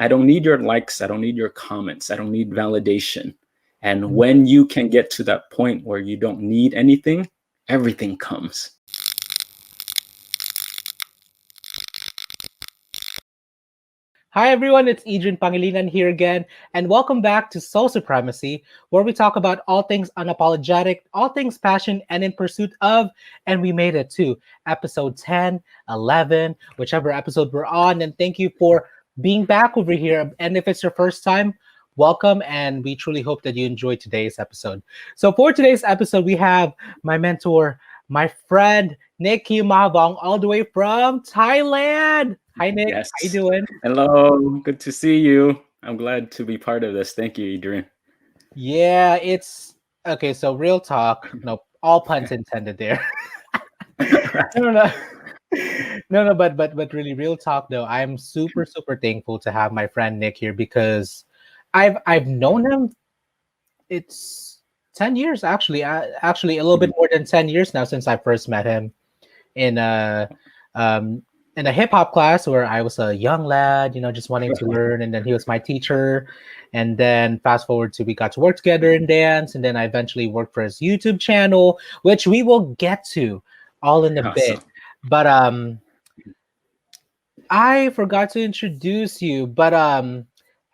I don't need your likes. I don't need your comments. I don't need validation. And when you can get to that point where you don't need anything, everything comes. Hi everyone, it's Edrian Pangilinan here again, and welcome back to Soul Supremacy, where we talk about all things unapologetic, all things passion, and in pursuit of, and we made it to episode 10, 11, whichever episode we're on, and thank you for being back over here. And if it's your first time, welcome, and we truly hope that you enjoyed today's episode. So for today's episode, we have my mentor, my friend, Nick Keomahavong, all the way from Thailand. Hi, Nick. Yes. How you doing? Hello. Good to see you. I'm glad to be part of this. Thank you, Edrian. Yeah, it's okay. So real talk. No, all puns intended there. No, but really, real talk though. I'm super thankful to have my friend Nick here because I've known him. It's 10 years actually. Actually, a little bit more than 10 years now since I first met him in a hip hop class where I was a young lad, just wanting to learn. And then he was my teacher. And then fast forward to we got to work together in dance. And then I eventually worked for his YouTube channel, which we will get to all in a bit. But I forgot to introduce you. But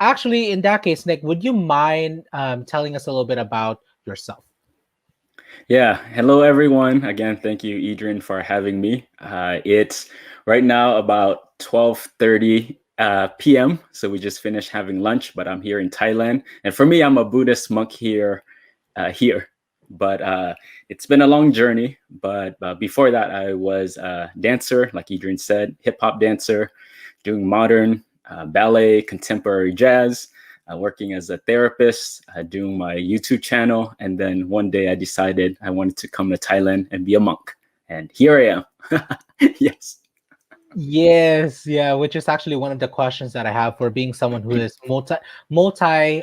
actually, in that case, Nick, would you mind telling us a little bit about yourself? Yeah. Hello, everyone. Again, thank you, Edrian, for having me. It's right now about 12:30 p.m. So we just finished having lunch, but I'm here in Thailand. And for me, I'm a Buddhist monk here. But it's been a long journey. But before that, I was a dancer, like Edrian said, hip hop dancer, doing modern ballet, contemporary jazz. Working as a therapist, doing my YouTube channel. And then one day I decided I wanted to come to Thailand and be a monk. And here I am. Yes. Yes, yeah, which is actually one of the questions that I have for being someone who is multi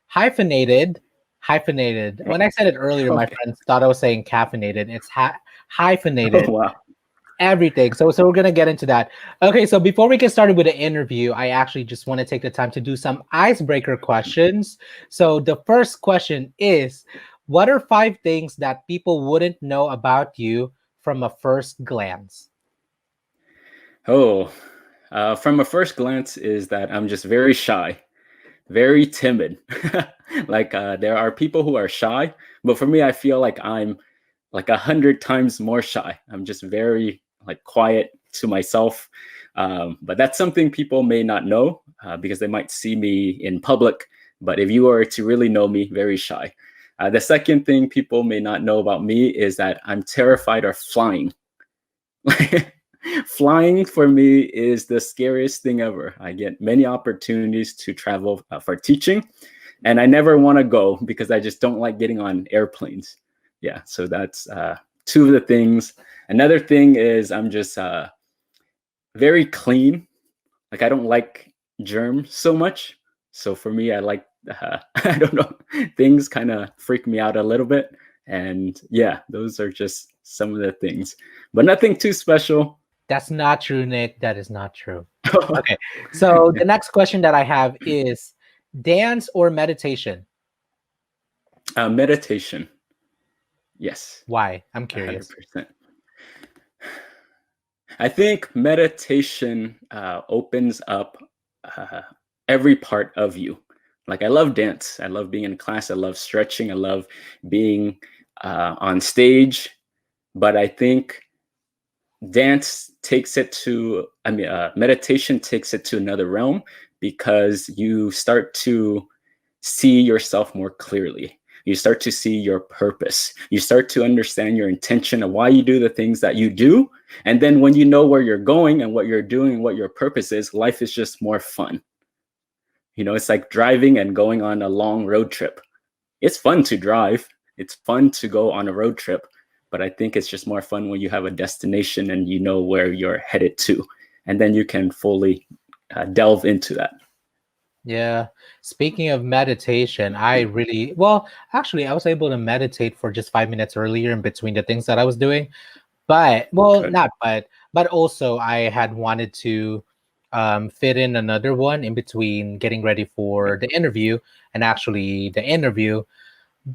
hyphenated. When I said it earlier, my friends thought I was saying caffeinated. It's hyphenated. Oh, wow. Everything. So we're gonna get into that. Okay, so before we get started with the interview, I actually just want to take the time to do some icebreaker questions. So the first question is, what are 5 things that people wouldn't know about you from a first glance? Oh, from a first glance is that I'm just very shy, very timid. Like there are people who are shy, but for me, I feel like I'm like 100 times more shy. I'm just very like quiet to myself. But that's something people may not know because they might see me in public. But if you were to really know me, very shy. The second thing people may not know about me is that I'm terrified of flying. Flying for me is the scariest thing ever. I get many opportunities to travel for teaching, and I never want to go because I just don't like getting on airplanes. Yeah, so that's 2 of the things. Another thing is I'm just very clean. Like I don't like germs so much. So for me, I like, I don't know, things kind of freak me out a little bit. And yeah, those are just some of the things, but nothing too special. That's not true, Nick. That is not true. Okay, so the next question that I have is dance or meditation? Meditation. Yes. Why? I'm curious. 100%. I think meditation opens up every part of you. Like I love dance. I love being in class. I love stretching. I love being on stage. But I think dance takes it to, meditation takes it to another realm because you start to see yourself more clearly. You start to see your purpose. You start to understand your intention of why you do the things that you do. And then when you know where you're going and what you're doing and what your purpose is, life is just more fun. It's like driving and going on a long road trip. It's fun to drive. It's fun to go on a road trip. But I think it's just more fun when you have a destination and you know where you're headed to. And then you can fully delve into that. Yeah. Speaking of meditation, I was able to meditate for just 5 minutes earlier in between the things that I was doing. But also I had wanted to fit in another one in between getting ready for the interview and actually the interview.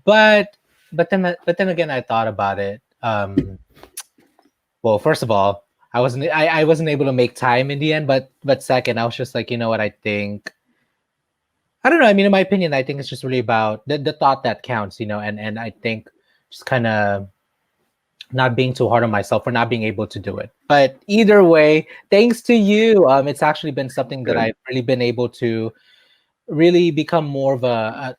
But then again, I thought about it. Well, first of all, I wasn't able to make time in the end, but second, I was just like, you know what, I don't know. I mean, in my opinion, I think it's just really about the thought that counts, and I think just kind of not being too hard on myself for not being able to do it. But either way, thanks to you, it's actually been something that Good. I've really been able to really become more of a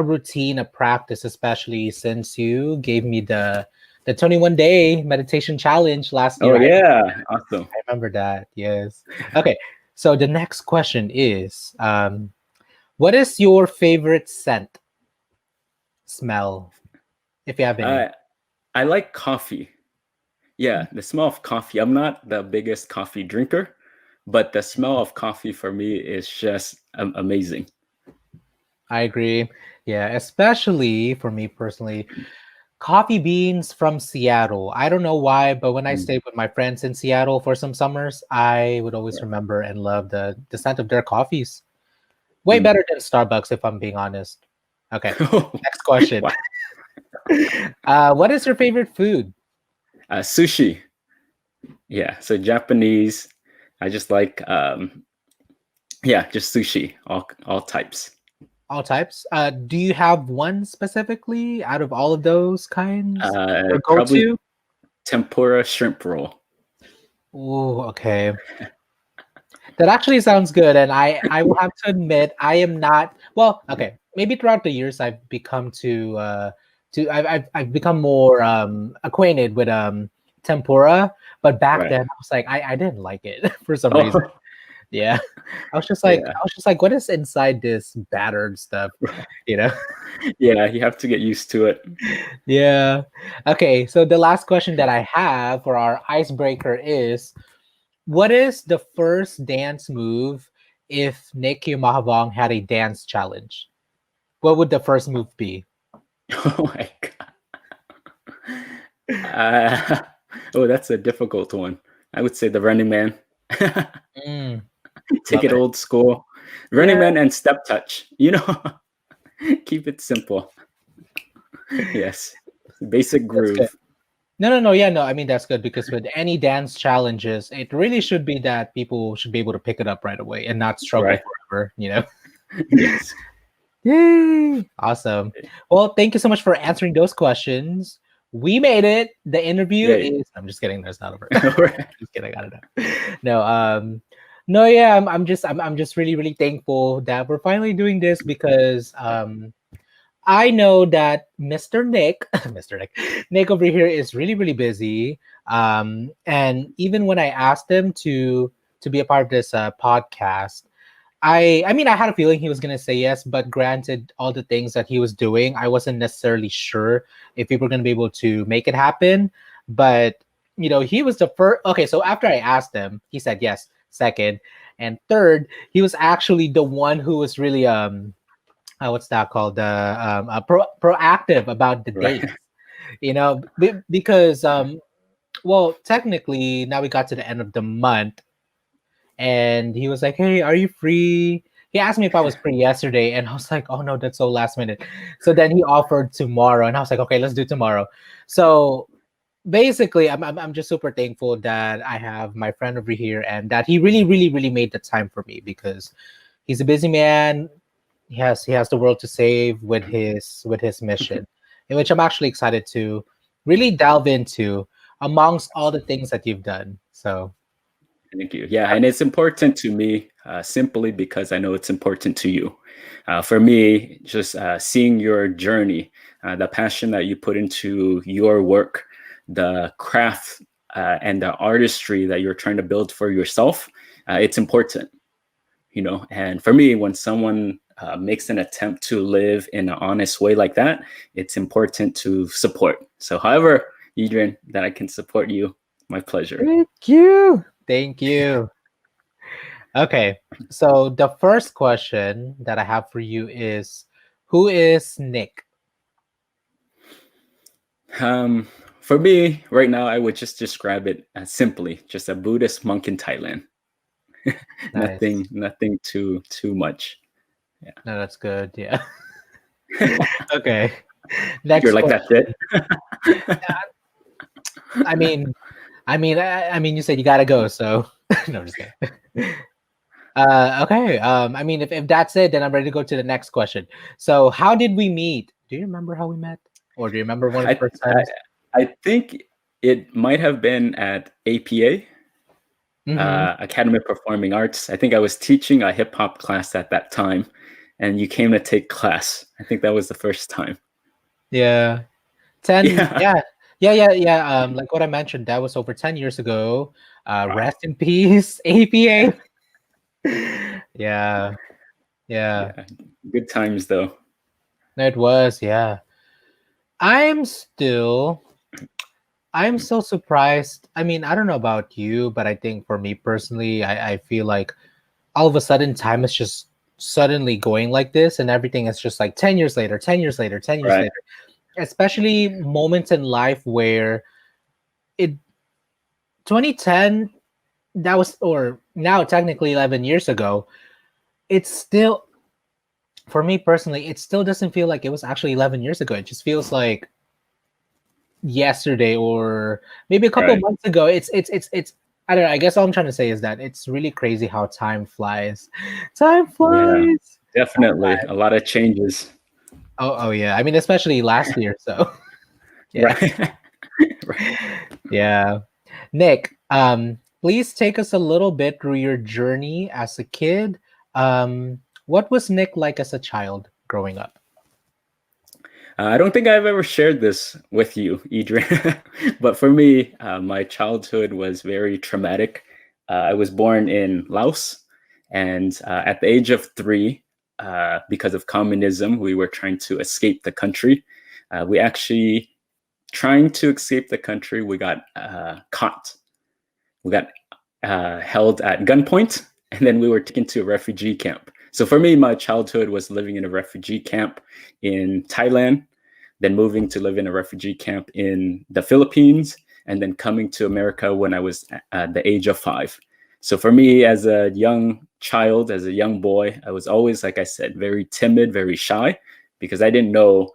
routine, a practice, especially since you gave me the 21-day meditation challenge last Oh year. yeah, awesome. I remember that. Yes. Okay. So the next question is, what is your favorite scent smell, if you have any? I like coffee. Yeah, the smell of coffee. I'm not the biggest coffee drinker, but the smell of coffee for me is just amazing. I agree. Yeah, especially for me personally, coffee beans from Seattle. I don't know why, but when I Mm, stayed with my friends in Seattle for some summers, I would always right. remember and love the scent of their coffees. Way Mm. better than Starbucks, if I'm being honest. Okay, next question. Wow. What is your favorite food? Sushi. Yeah, so Japanese. I just like yeah, just sushi, all types. All types. Do you have one specifically out of all of those kinds? Your Probably go-to? tempura shrimp roll. Oh, okay. That actually sounds good. And I will have to admit, I am not well, okay. Maybe throughout the years I've become I've become more acquainted with tempura, but back Right. then I was like, I didn't like it for some reason. Oh, Yeah. yeah. I was just like, what is inside this battered stuff? You know? Yeah, you have to get used to it. Yeah. Okay, so the last question that I have for our icebreaker is, what is the first dance move if Nick Keomahavong had a dance challenge? What would the first move be? Oh my god. Oh, that's a difficult one. I would say the Running Man. Mm, Take love it it. old school. Running Yeah, Man and step touch. Keep it simple. Yes. Basic that's good. groove. No. Yeah, no. I mean, that's good because with any dance challenges, it really should be that people should be able to pick it up right away and not struggle Right. forever. Yes. Yay! Awesome. Well, thank you so much for answering those questions. We made it. The interview Yay. is. I'm just kidding. That's not over. Right. Just kidding. I don't know. No. No. Yeah. I'm just really, really thankful that we're finally doing this because I know that Mr. Nick, Nick over here is really, really busy. And even when I asked him to be a part of this podcast, I mean, I had a feeling he was gonna say yes, but granted, all the things that he was doing, I wasn't necessarily sure if we were gonna be able to make it happen. But he was the first. Okay, so after I asked him, he said yes. Second and third, he was actually the one who was really what's that called? Proactive about the Right. date. Because well, technically now we got to the end of the month and he was like, "Hey, are you free?" He asked me if I was free yesterday, and I was like, "Oh no, that's so last minute." So then he offered tomorrow, and I was like, "Okay, let's do tomorrow." So basically, I'm just super thankful that I have my friend over here, and that he really, really, really made the time for me because he's a busy man. He has the world to save with his mission, in which I'm actually excited to really delve into amongst all the things that you've done. So Thank you. Yeah, and it's important to me simply because I know it's important to you. For me, just seeing your journey, the passion that you put into your work, the craft and the artistry that you're trying to build for yourself, it's important. And for me, when someone makes an attempt to live in an honest way like that, it's important to support. So, however, Edrian, that I can support you, my pleasure. thank you. Thank you. Okay. So the first question that I have for you is, who is Nick? Um, for me, right now, I would just describe it as simply just a Buddhist monk in Thailand. Nice. Nothing too much. Yeah. No, that's good. Yeah. Okay. You're Next like, that's question. it. I mean, you said you gotta go, so no, I'm just kidding. Okay. I mean, if that's it, then I'm ready to go to the next question. So, how did we meet? Do you remember how we met, or do you remember one of the I, first I times? I think it might have been at APA, Mm-hmm. Academy of Performing Arts. I think I was teaching a hip hop class at that time, and you came to take class. I think that was the first time. Yeah. 10. Yeah, Yeah. Yeah. Like what I mentioned, that was over 10 years ago. wow. Rest in peace, APA. Yeah. Yeah. Yeah, good times though. It was. Yeah. I'm still I'm so surprised. I mean, I don't know about you, but I think for me personally, I feel like all of a sudden time is just suddenly going like this, and everything is just like 10 years later, 10 years later, 10 years Right. later. Especially moments in life where it 2010, that was, or now technically 11 years ago, it's still, for me personally, it still doesn't feel like it was actually 11 years ago. It just feels like yesterday or maybe a couple of Right. months ago. It's I don't know. I guess all I'm trying to say is that it's really crazy how time flies. Time Yeah, flies. Time definitely flies. a lot of changes. Oh yeah. I mean, especially last year. So yeah. Right. Right. Yeah. Nick, please take us a little bit through your journey as a kid. What was Nick like as a child growing up? I don't think I've ever shared this with you, Edrian, but for me, my childhood was very traumatic. I was born in Laos, and at the age of 3, because of communism, we were trying to escape the country. We actually trying to escape the country. We got caught. We got held at gunpoint, and then we were taken to a refugee camp. So for me, my childhood was living in a refugee camp in Thailand, then moving to live in a refugee camp in the Philippines, and then coming to America when I was at the age of 5. So for me, as a young child, as a young boy, I was always, like I said, very timid, very shy, because I didn't know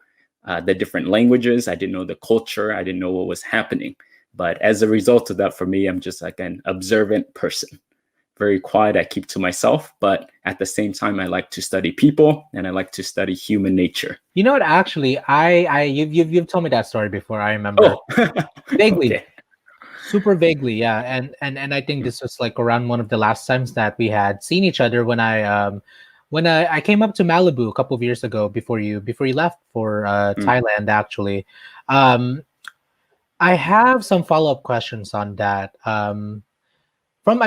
the different languages. I didn't know the culture. I didn't know what was happening. But as a result of that, for me, I'm just like an observant person, very quiet. I keep to myself, but at the same time, I like to study people and I like to study human nature. You know what? Actually, you've told me that story before. I remember Oh, vaguely, okay. super vaguely. Yeah, and I think this was like around one of the last times that we had seen each other when I came up to Malibu a couple of years ago before you left for Mm. Thailand. Actually, um, I have some follow up questions on that. From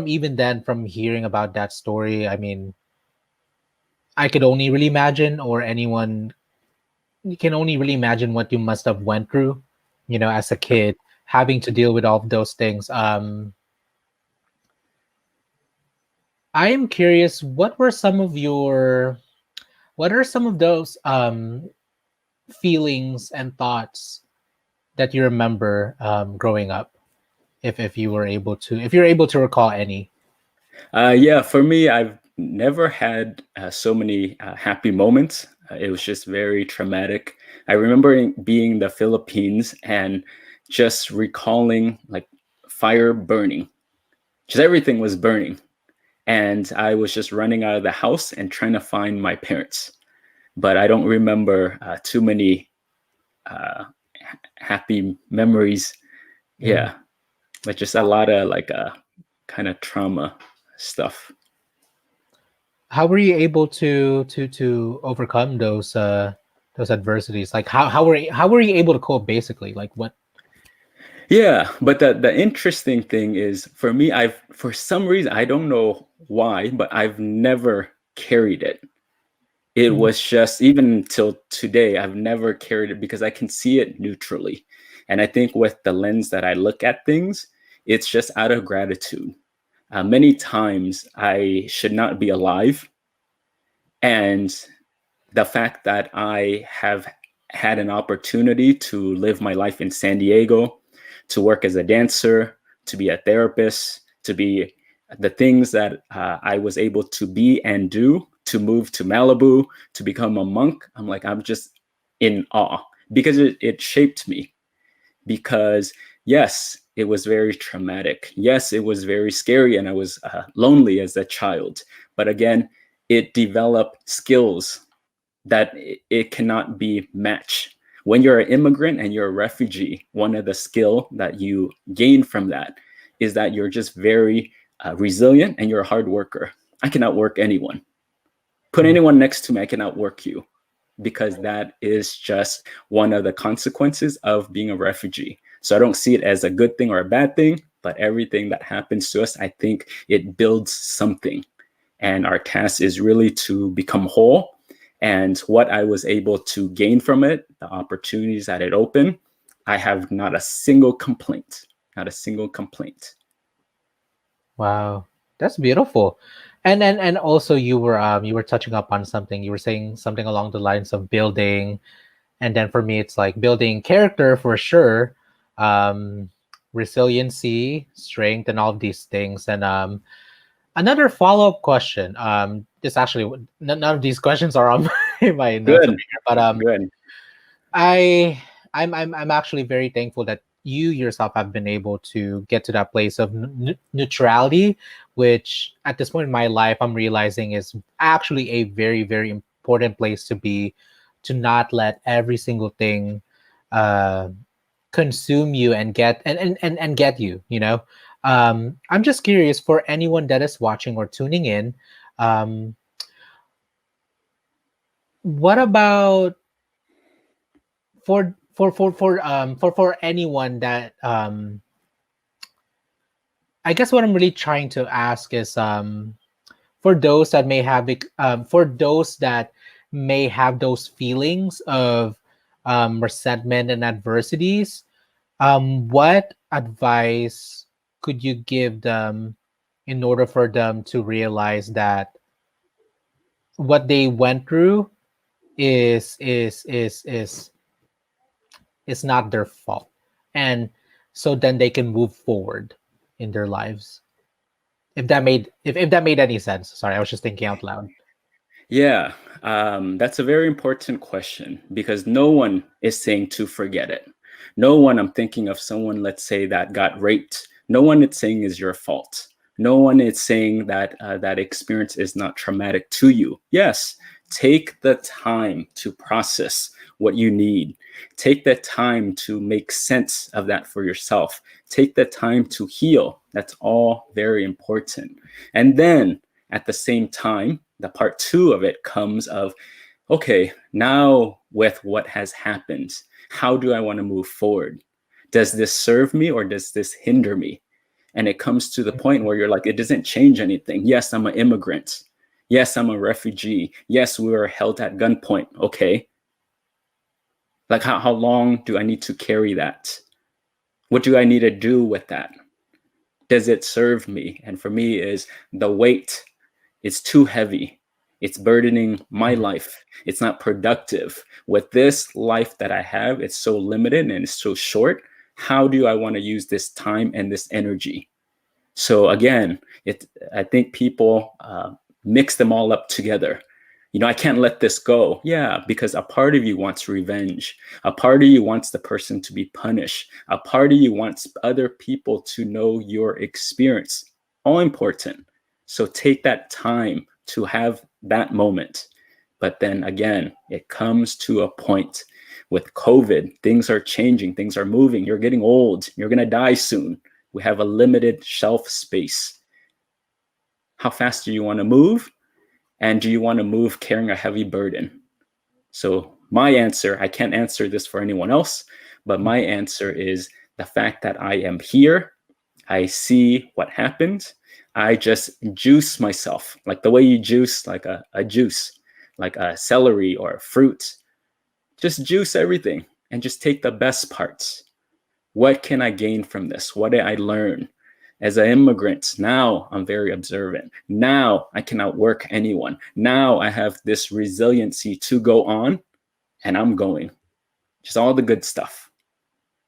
even then, from hearing about that story, I mean, I could only really imagine, or anyone you can only really imagine what you must have went through, as a kid, having to deal with all of those things. I am curious, what are some of those feelings and thoughts that you remember growing up, if you were able to, if you're able to recall any. Yeah, for me, I've never had so many happy moments. It was just very traumatic. I remember being in the Philippines and just recalling like fire burning, just everything was burning. And I was just running out of the house and trying to find my parents. But I don't remember too many happy memories. Mm. Yeah, but just a lot of like kind of trauma stuff. How were you able to overcome those adversities? Like how were you able to cope, basically? Like what? Yeah, but the interesting thing is for me, I've for some reason I don't know why, but I've never carried it. It Mm. was just even till today, I've never carried it because I can see it neutrally. And I think with the lens that I look at things, it's just out of gratitude. Many times I should not be alive. And the fact that I have had an opportunity to live my life in San Diego, to work as a dancer, to be a therapist, to be the things that I was able to be and do, to move to Malibu, to become a monk, I'm like, I'm just in awe because it shaped me. Because yes, it was very traumatic. Yes, it was very scary, and I was lonely as a child. But again, it developed skills that it cannot be matched. When you're an immigrant and you're a refugee, one of the skill that you gain from that is that you're just very resilient and you're a hard worker. I can outwork anyone. Put anyone next to me, I can outwork you, because that is just one of the consequences of being a refugee. So I don't see it as a good thing or a bad thing, but everything that happens to us, I think it builds something. And our task is really to become whole. And what I was able to gain from it, the opportunities that it opened, I have not a single complaint, not a single complaint. Wow, that's beautiful. And also you were touching up on something. You were saying something along the lines of building, and then for me it's like building character for sure, um, resiliency, strength, and all of these things. And another follow-up question. This actually none of these questions are on my notes Good, over here, but good. I I'm actually very thankful that you yourself have been able to get to that place of neutrality, which at this point in my life I'm realizing is actually a very, very important place to be, to not let every single thing uh consume you and get and get you, you know. I'm just curious, for anyone that is watching or tuning in, um what about for anyone that I guess what I'm really trying to ask is, for those that may have for those that may have those feelings of resentment and adversities, what advice could you give them in order for them to realize that what they went through is not their fault, and so then they can move forward in their lives? If that made any sense. Sorry, I was just thinking out loud. Yeah, that's a very important question, because no one is saying to forget it. No one, I'm thinking of someone, let's say, that got raped. No one is saying is your fault. No one is saying that that experience is not traumatic to you. Yes, take the time to process what you need. Take the time to make sense of that for yourself. Take the time to heal. That's all very important. And then at the same time, the part two of it comes of, okay, now with what has happened, how do I want to move forward? Does this serve me or does this hinder me? And it comes to the point where you're like, it doesn't change anything. Yes, I'm an immigrant. Yes, I'm a refugee. Yes, we were held at gunpoint. Okay. Like, how long do I need to carry that? What do I need to do with that? Does it serve me? And for me, is the weight, it's too heavy. It's burdening my life. It's not productive. With this life that I have, it's so limited and it's so short. How do I want to use this time and this energy? So again, I think people mix them all up together. You know, I can't let this go. Yeah, because a part of you wants revenge. A part of you wants the person to be punished. A part of you wants other people to know your experience. All important. So take that time to have that moment. But then again, it comes to a point with COVID, things are changing, things are moving. You're getting old. You're going to die soon. We have a limited shelf space. How fast do you want to move? And do you want to move carrying a heavy burden? So my answer, I can't answer this for anyone else, but my answer is the fact that I am here. I see what happened. I just juice myself, like the way you juice like a juice, like a celery or a fruit. Just juice everything and just take the best parts. What can I gain from this? What did I learn? As an immigrant, now I'm very observant. Now I can outwork anyone. Now I have this resiliency to go on, and I'm going. Just all the good stuff.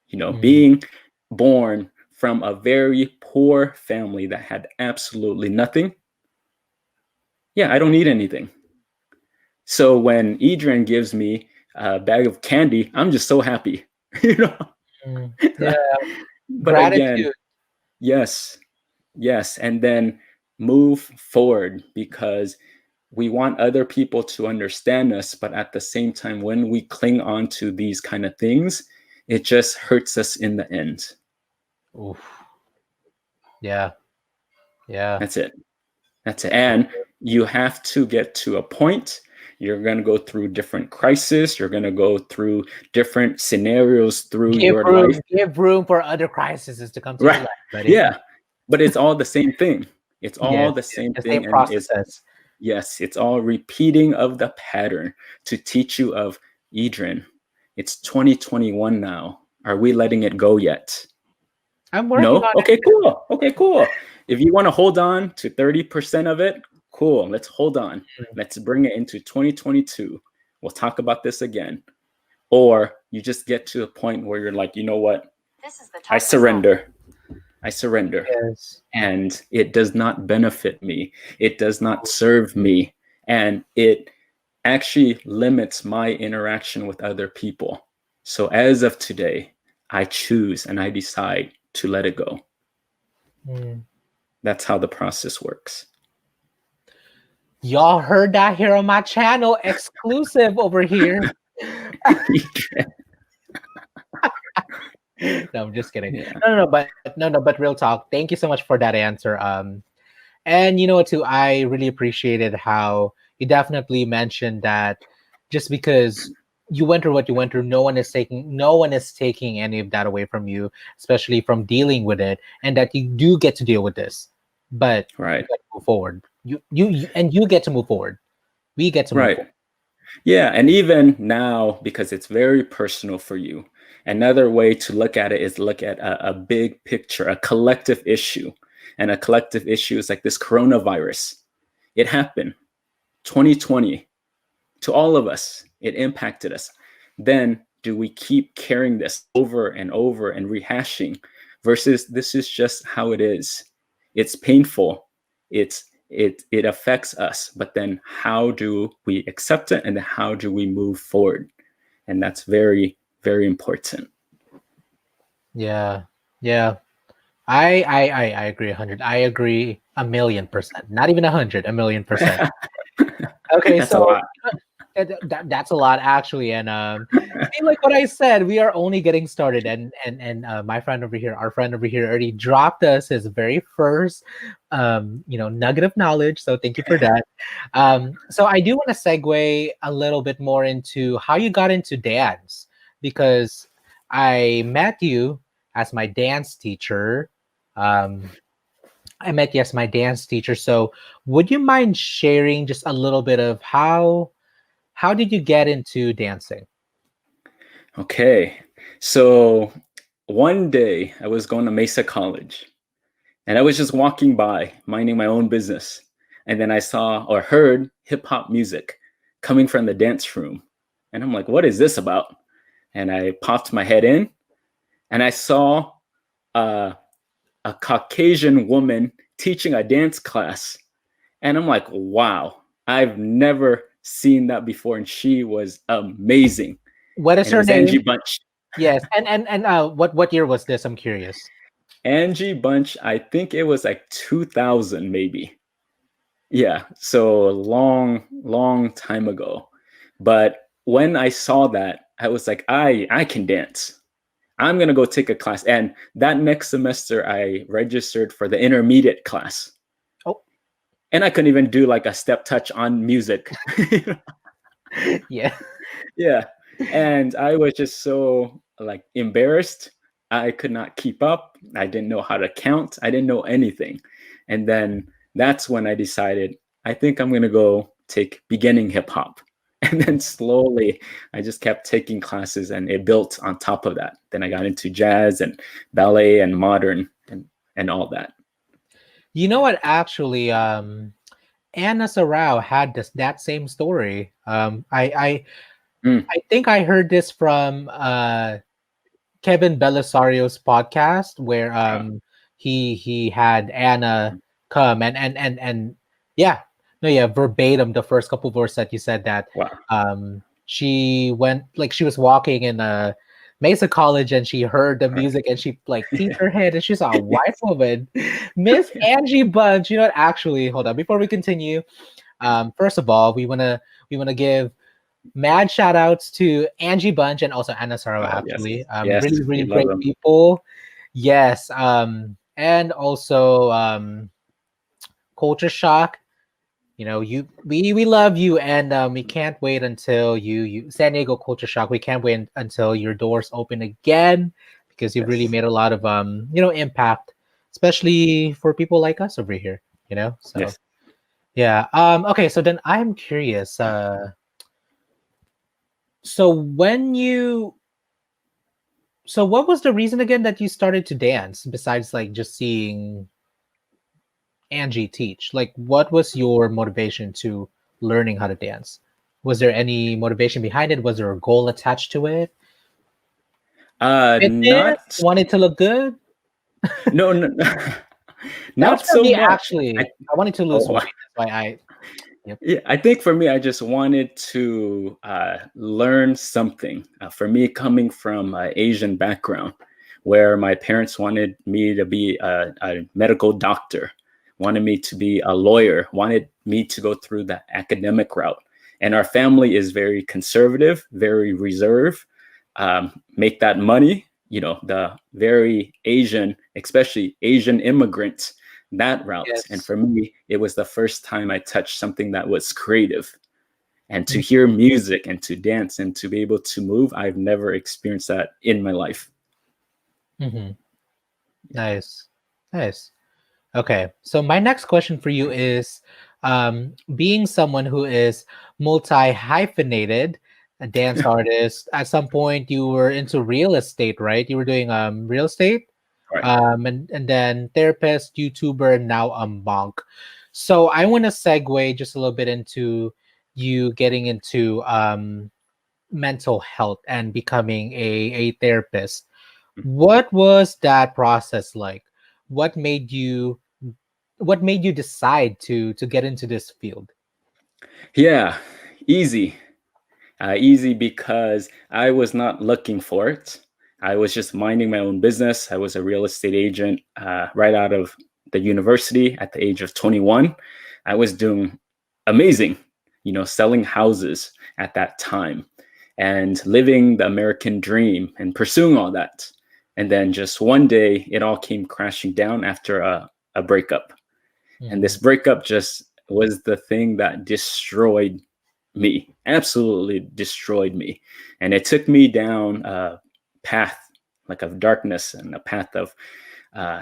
You know, being born from a very poor family that had absolutely nothing, yeah, I don't need anything. So when Edrian gives me a bag of candy, I'm just so happy, you know. Yeah, But again, gratitude. yes, yes, and then move forward, because we want other people to understand us, but at the same time, when we cling on to these kind of things, it just hurts us in the end. Oof. Yeah, yeah. That's it. That's it. And you have to get to a point. You're going to go through different crises. You're going to go through different scenarios through your life. Give room for other crises to come to your Right. life, buddy. Yeah. But it's all the same thing. It's all Yes, the yes, same the same thing. And it's, processes. yes, it's all repeating of the pattern to teach you of, Edrian, it's 2021 now. Are we letting it go yet? I'm working No? on Okay, cool. Okay, cool. If you want to hold on to 30% of it, cool. Let's hold on. it. Let's bring it into 2022. We'll talk about this again. Or you just get to a point where you're like, you know what? I surrender. I surrender. Yes. And it does not benefit me. It does not serve me. And it actually limits my interaction with other people. So as of today, I choose and I decide to let it go. That's how the process works. Y'all heard that here on my channel, exclusive over here. No, I'm just kidding. Yeah. No, but real talk. Thank you so much for that answer. And you know what, too, I really appreciated how you definitely mentioned that just because you went through what you went through, no one is taking any of that away from you, especially from dealing with it, and that you do get to deal with this. But Right. you get to move forward. You get to move forward. We get to move forward. Yeah, and even now, because it's very personal for you, another way to look at it is look at a big picture, a collective issue. And a collective issue is like this coronavirus. It happened 2020 to all of us. It impacted us. Then do we keep carrying this over and over and rehashing versus this is just how it is? It's painful. It affects us, but then how do we accept it, and then how do we move forward? And that's very, very important. Yeah. I agree 100. I agree 1,000,000%. Not even 100, 1,000,000%. Okay, That's a so lot. that's a lot actually, and like what I said, we are only getting started, and my friend over here, our friend over here, already dropped us his very first nugget of knowledge. So thank you for that. So I do want to segue a little bit more into how you got into dance, because I met you as my dance teacher. So would you mind sharing just a little bit of how did you get into dancing? Okay. So one day I was going to Mesa College and I was just walking by, minding my own business. And then I saw or heard hip hop music coming from the dance room. And I'm like, what is this about? And I popped my head in and I saw a Caucasian woman teaching a dance class. And I'm like, wow, I've never seen that before. And she was amazing. What is And it her was name? Angie Bunch. Yes, and what year was this? I'm curious. Angie Bunch, I think it was like 2000 maybe. Yeah, so a long, long time ago. But when I saw that, I was like, I can dance. I'm gonna go take a class. And that next semester, I registered for the intermediate class. Oh, and I couldn't even do like a step touch on music. yeah. Yeah. And I was just so like embarrassed. I could not keep up. I didn't know how to count. I didn't know anything. And then that's when I decided I think I'm going to go take beginning hip hop. And then slowly I just kept taking classes and it built on top of that. Then I got into jazz and ballet and modern and all that. You know what? Actually, Anna Sarao had that same story. I think I heard this from Kevin Belisario's podcast where Uh, he had Anna come and yeah, no, yeah, verbatim the first couple verses that you said that wow. she went, like, she was walking in Mesa College and she heard the music and she like peeked her head and she saw a white woman, Miss Angie Bunch. You know what? Actually, hold on before we continue. First of all, we wanna give mad shout outs to Angie Bunch and also Anna Saro, Oh yes, actually. yes, Really, we really love great them. people. Yes. And also Culture Shock. You know, we love you, and we can't wait until you San Diego Culture Shock. We can't wait until your doors open again, because you've really Yes, made a lot of impact, especially for people like us over here. So yes. yeah. Okay, so then I'm curious. So when you So what was the reason again that you started to dance, besides like just seeing Angie teach? Like, what was your motivation to learning how to dance? Was there any motivation behind it? Was there a goal attached to it? Fitness? Not Wanted to look good? no, no, That was not for so me much. actually. I wanted to lose Oh, weight. That's why I yep. yeah, I think for me, I just wanted to learn something. For me, coming from an Asian background, where my parents wanted me to be a medical doctor, wanted me to be a lawyer, wanted me to go through the academic route. And our family is very conservative, very reserved. Make that money, the very Asian, especially Asian immigrants, that route. And Yes. for me, it was the first time I touched something that was creative. And to Mm, hear music and to dance and to be able to move, I've never experienced that in my life. mhm. Nice. Nice. Okay, so my next question for you is, being someone who is multi-hyphenated, a dance artist, at some point you were into real estate, right? You were doing real estate, Right. and then therapist, YouTuber, and now a monk. So I want to segue just a little bit into you getting into mental health and becoming a therapist. What was that process like? What made you what made you decide to get into this field? Yeah, easy. Easy because I was not looking for it. I was just minding my own business. I was a real estate agent right out of the university at the age of 21. I was doing amazing, selling houses at that time and living the American dream and pursuing all that. And then just one day, it all came crashing down after a breakup. And this Mhm. breakup just was the thing that destroyed me, absolutely destroyed me. And it took me down a path like of darkness and a path of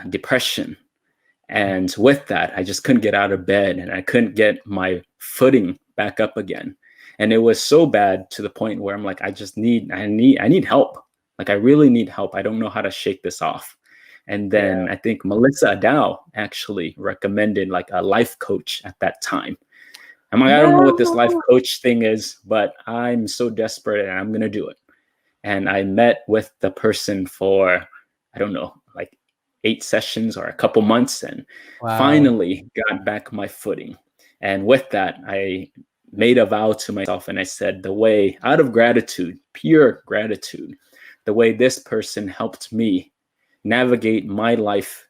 depression. And with that, I just couldn't get out of bed and I couldn't get my footing back up again. And it was so bad to the point where I'm like, I need help. Like I really need help. I don't know how to shake this off. And Yeah. then I think Melissa Dow actually recommended like a life coach at that time. I'm like, I don't know what this life No. coach thing is, but I'm so desperate and I'm gonna do it. And I met with the person for, I don't know, like 8 sessions or a couple months and Wow. finally got back my footing. And with that, I made a vow to myself and I said, the way out of gratitude, pure gratitude, the way this person helped me navigate my life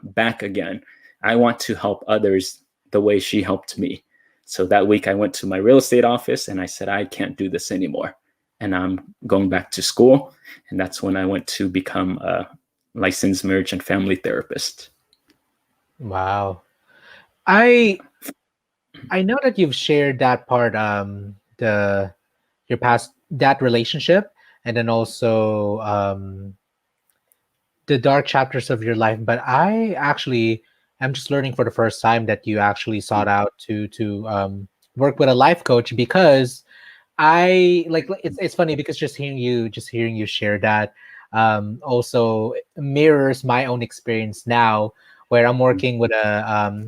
back again, I want to help others the way she helped me. So that week, I went to my real estate office and I said, I can't do this anymore. And I'm going back to school. And that's when I went to become a licensed marriage and family therapist. Wow. I I know that you've shared that part, the your past, that relationship, and then also the dark chapters of your life, but I actually am just learning for the first time that you actually sought out to work with a life coach, because I like, it's funny because just hearing you share that also mirrors my own experience now, where I'm working with a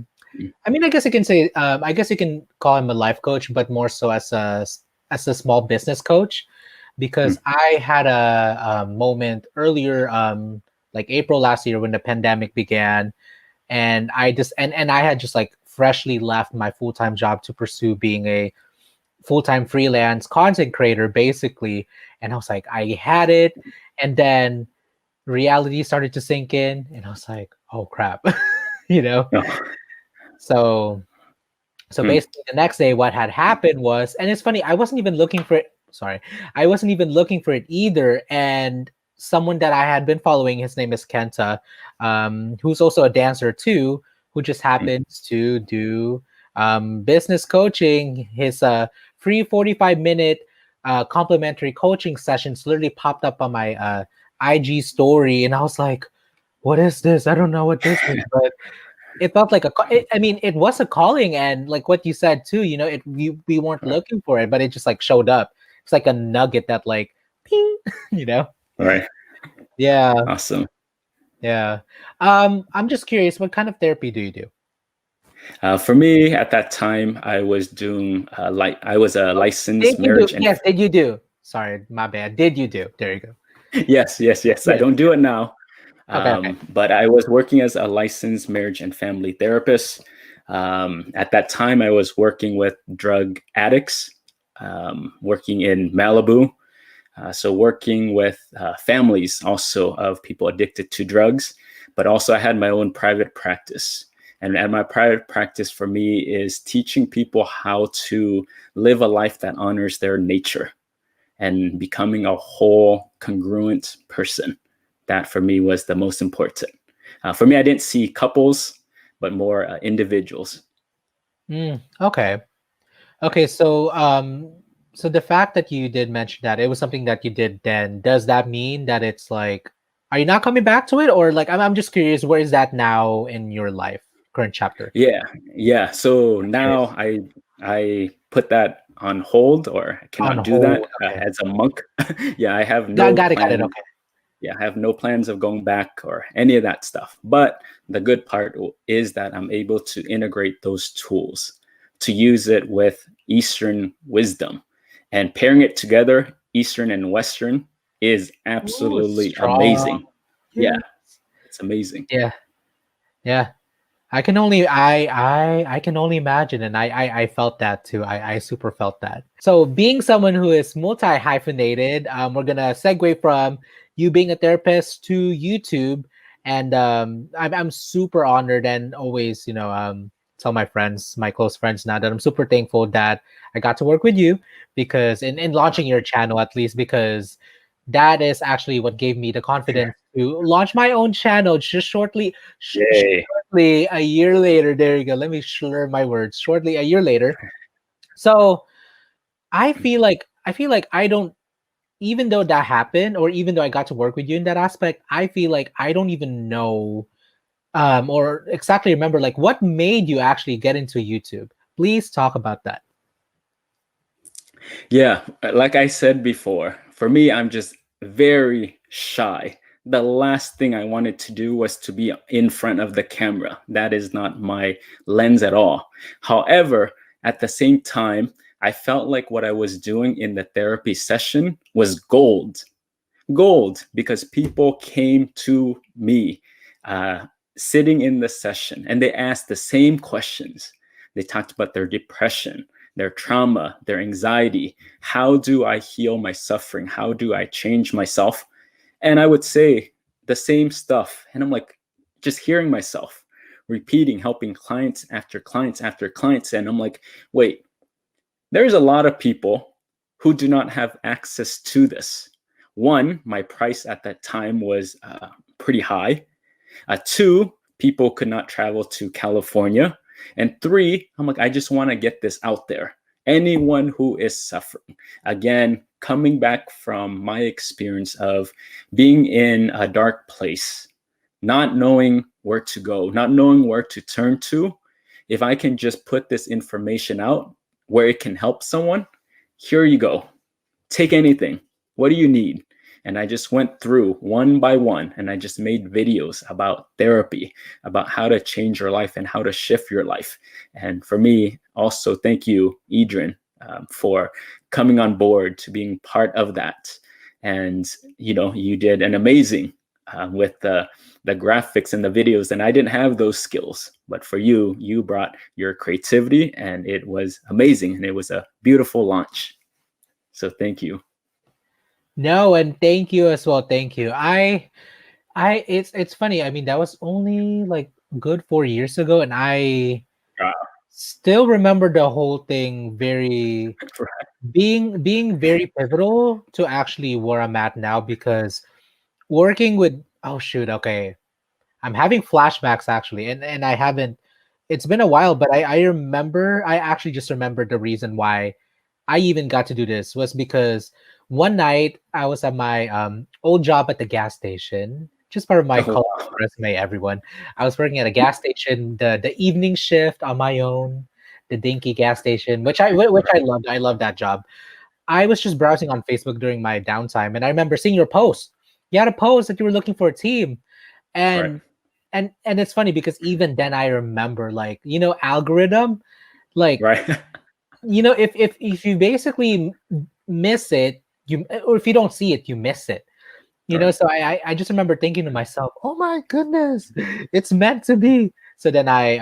I mean, I guess you can say, I guess you can call him a life coach, but more so as a small business coach. because I had a moment earlier, like April last year when the pandemic began, and I just and I had just like freshly left my full-time job to pursue being a full-time freelance content creator, basically. And I was like, I had it, and then reality started to sink in, and I was like, oh crap, you know. Oh. So basically the next day what had happened was, and it's funny, I wasn't even looking for it. Sorry. I wasn't even looking for it either. And someone that I had been following, his name is Kenta, who's also a dancer too, who just happens to do business coaching. His free 45-minute complimentary coaching sessions literally popped up on my IG story. And I was like, what is this? I don't know what this is, but it felt like I mean, it was a calling, and like what you said too, you know, we weren't looking for it, but it just like showed up. It's like a nugget that like ping, you know. Right. Yeah. Awesome. Yeah. I'm just curious, what kind of therapy do you do? For me, at that time, I was doing I was a licensed Did you do? marriage and Yes, did you do? Sorry, my bad. Did you do? There you go. yes. I Yes. don't do it now, Okay. but I was working as a licensed marriage and family therapist. At that time, I was working with drug addicts, working in Malibu. So working with families also of people addicted to drugs, but also I had my own private practice. And at my private practice for me is teaching people how to live a life that honors their nature and becoming a whole congruent person. That for me was the most important. For me, I didn't see couples, but more individuals. Okay. Okay, so the fact that you did mention that it was something that you did then, does that mean that it's like, are you not coming back to it? Or like, I'm just curious, where is that now in your life, current chapter? Yeah. So now Curious. I put that on hold, or I On cannot do that hold. Okay. as a monk. Yeah, I have Got, no got it, got it. plan. Okay. Yeah, I have no plans of going back or any of that stuff. But the good part is that I'm able to integrate those tools to use it with Eastern wisdom, and pairing it together, Eastern and Western, is Ooh, absolutely strong. amazing. Yeah, Yeah. it's amazing. Yeah. Yeah. I can only imagine, and I felt that too. I super felt that. So being someone who is multi hyphenated, we're gonna segue from you being a therapist to YouTube, and I'm super honored and always, you know, tell my friends, my close friends now, that I'm super thankful that I got to work with you, because in launching your channel, at least, because that is actually what gave me the confidence to launch my own channel just shortly. Yay. Shortly a year later, there you go. Let me slur my words. Shortly a year later. So I feel like I don't, even though that happened, or even though I got to work with you in that aspect, I feel like I don't even know or exactly remember like what made you actually get into YouTube. Please talk about that. Yeah, like I said before, for me, I'm just very shy. The last thing I wanted to do was to be in front of the camera. That is not my lens at all. However, at the same time, I felt like what I was doing in the therapy session was gold. Gold, because people came to me sitting in the session and they asked the same questions. They talked about their depression, their trauma, their anxiety. How do I heal my suffering? How do I change myself? And I would say the same stuff. And I'm like, just hearing myself repeating, helping clients after clients after clients. And I'm like, wait, there's a lot of people who do not have access to this. One, my price at that time was pretty high. Two, people could not travel to California. And three, I'm like, I just want to get this out there. Anyone who is suffering. Again, coming back from my experience of being in a dark place, not knowing where to go, not knowing where to turn to, if I can just put this information out where it can help someone, here you go. Take anything. What do you need? And I just went through one by one, and I just made videos about therapy, about how to change your life and how to shift your life. And for me, also, thank you, Edrian, for coming on board to being part of that. And you did an amazing with the graphics and the videos, and I didn't have those skills, but for you brought your creativity, and it was amazing, and it was a beautiful launch. So thank you. No, and thank you as well. Thank you. It's funny. I mean, that was only like good 4 years ago, and I Wow. still remember the whole thing very being very pivotal to actually where I'm at now, because working with, oh shoot, okay. I'm having flashbacks actually, and I haven't, it's been a while, but I remember, I actually just remembered the reason why I even got to do this was because one night I was at my old job at the gas station, just part of my Oh, college resume, everyone. I was working at a gas station, the evening shift on my own, the dinky gas station, which I loved. I loved that job. I was just browsing on Facebook during my downtime, and I remember seeing your post. You had a post that you were looking for a team, right, and and it's funny because even then I remember, like, algorithm, like, right. if you basically miss it, or if you don't see it, you miss it. Right. So I just remember thinking to myself, oh my goodness, it's meant to be. So then I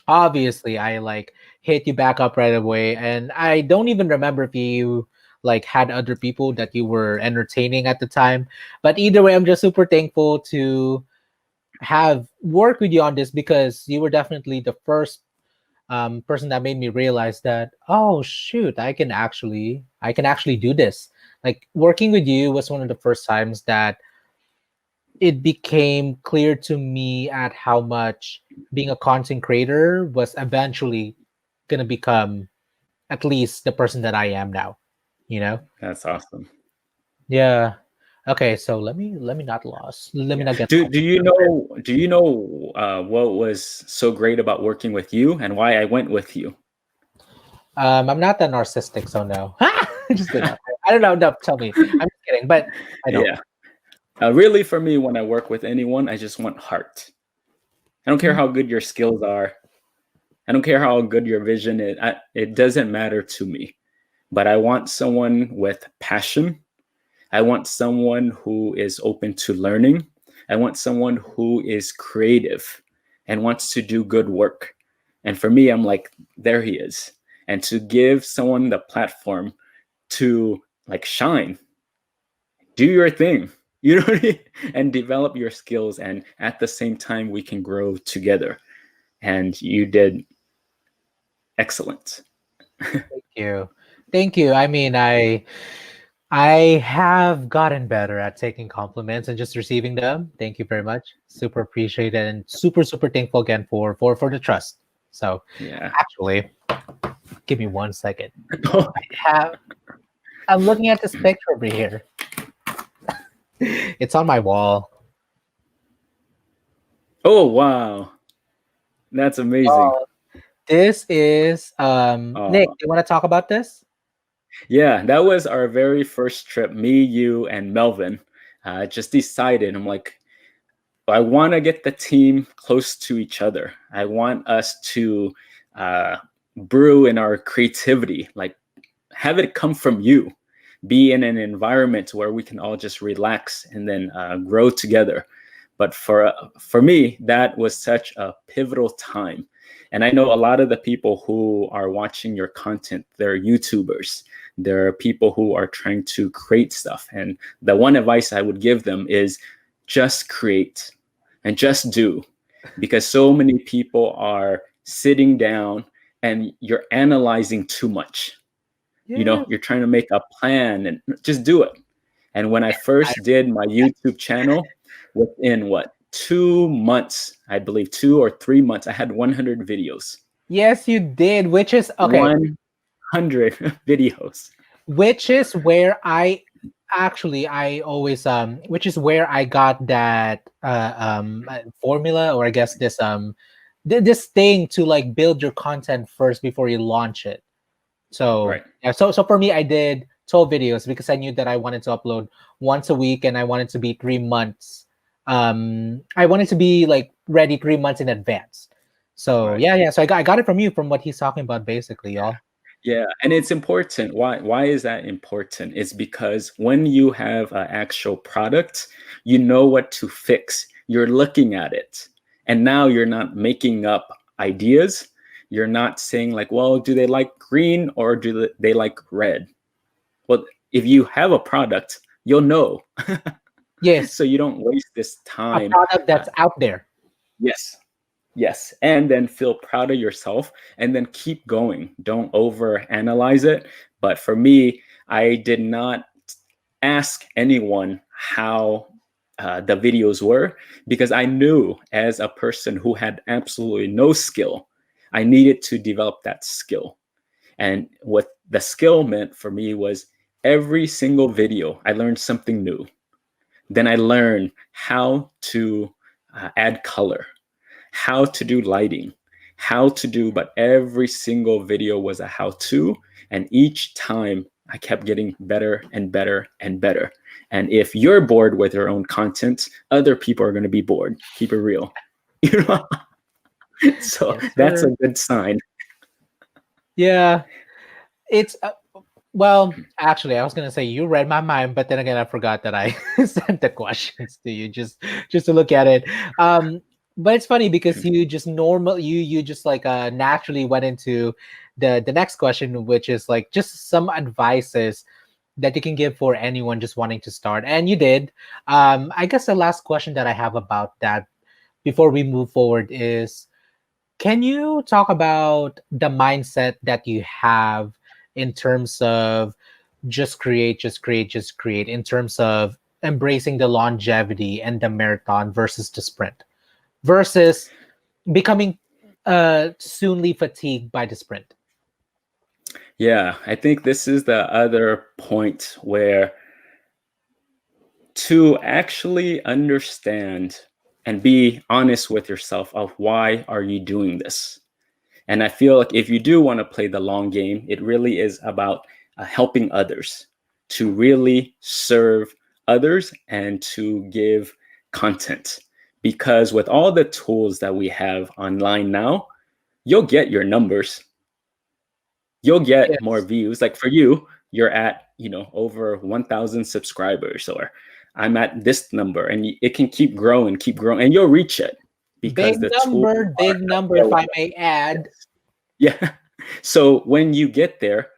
obviously I like hit you back up right away, and I don't even remember if you like had other people that you were entertaining at the time, but either way, I'm just super thankful to have worked with you on this, because you were definitely the first person that made me realize that, oh shoot, I can actually do this. Like, working with you was one of the first times that it became clear to me at how much being a content creator was eventually gonna become at least the person that I am now. You know? That's awesome. Yeah. Okay, so let me not lost. Let me Yeah. not get Do lost. you know what was so great about working with you and why I went with you? I'm not that narcissistic, so no. Just kidding. I don't know. No, tell me. I'm just kidding, but I don't. Yeah. Really, for me, when I work with anyone, I just want heart. I don't care how good your skills are. I don't care how good your vision is. It doesn't matter to me. But I want someone with passion. I want someone who is open to learning. I want someone who is creative and wants to do good work. And for me, I'm like, there he is. And to give someone the platform to like shine, do your thing, you know what I mean? And develop your skills. And at the same time, we can grow together. And you did excellent. Thank you. Thank you. I mean, I have gotten better at taking compliments and just receiving them. Thank you very much. Super appreciate it, and super super thankful again for the trust. So Yeah. actually, give me 1 second. Have I'm looking at this picture over here. It's on my wall. Oh, wow. That's amazing. Oh, this is Nick. Oh, You want to talk about this? yeah, that was our very first trip. Me, you, and Melvin just decided. I'm like, I want to get the team close to each other. I want us to uh, brew in our creativity, like have it come from you, be in an environment where we can all just relax and then grow together. But for me, that was such a pivotal time. And I know a lot of the people who are watching your content, they're YouTubers. There are people who are trying to create stuff. And the one advice I would give them is just create and just do, because so many people are sitting down and you're analyzing too much. Yeah. You're trying to make a plan and just do it. And when I first did my YouTube channel, within what, 2 months, I believe 2 or 3 months, I had 100 videos. Yes, you did. Which is okay. 100 videos. Which is where I always which is where I got that formula, or I guess this this thing to like build your content first before you launch it. So Right. yeah, so for me, I did 12 videos because I knew that I wanted to upload once a week, and I wanted to be 3 months. I wanted to be like ready 3 months in advance. So Right. yeah. So I got it from you, from what he's talking about, basically, y'all. Yeah, and it's important. Why is that important? It's because when you have an actual product, you know what to fix. You're looking at it. And now you're not making up ideas. You're not saying like, well, do they like green or do they like red? Well, if you have a product, you'll know. Yes, So you don't waste this a time. product that's out there. Yes, yes, and then feel proud of yourself and then keep going. Don't over analyze it. But for me, I did not ask anyone how the videos were because I knew as a person who had absolutely no skill, I needed to develop that skill. And what the skill meant for me was every single video, I learned something new. Then I learned how to add color, how to do lighting, how to do, but every single video was a how to. And each time I kept getting better and better and better. And if you're bored with your own content, other people are going to be bored. Keep it real. You know? So Yes, that's a sir. good sign. Yeah, it's well, actually, I was gonna say you read my mind, but then again, I forgot that I sent the questions to you just to look at it. But it's funny because you just you just like naturally went into the next question, which is like just some advices that you can give for anyone just wanting to start, and you did. I guess the last question that I have about that before we move forward is, can you talk about the mindset that you have in terms of just create, just create, just create, in terms of embracing the longevity and the marathon versus the sprint, versus becoming soonly fatigued by the sprint? Yeah, I think this is the other point where to actually understand and be honest with yourself of why are you doing this. And I feel like if you do want to play the long game, it really is about helping others, to really serve others and to give content. Because with all the tools that we have online now, you'll get your numbers, you'll get more Yes. views. Like for you, you're at, over 1,000 subscribers, or I'm at this number, and it can keep growing, and you'll reach it because the tools are Big number, if I available. may add. Yeah. So when you get there,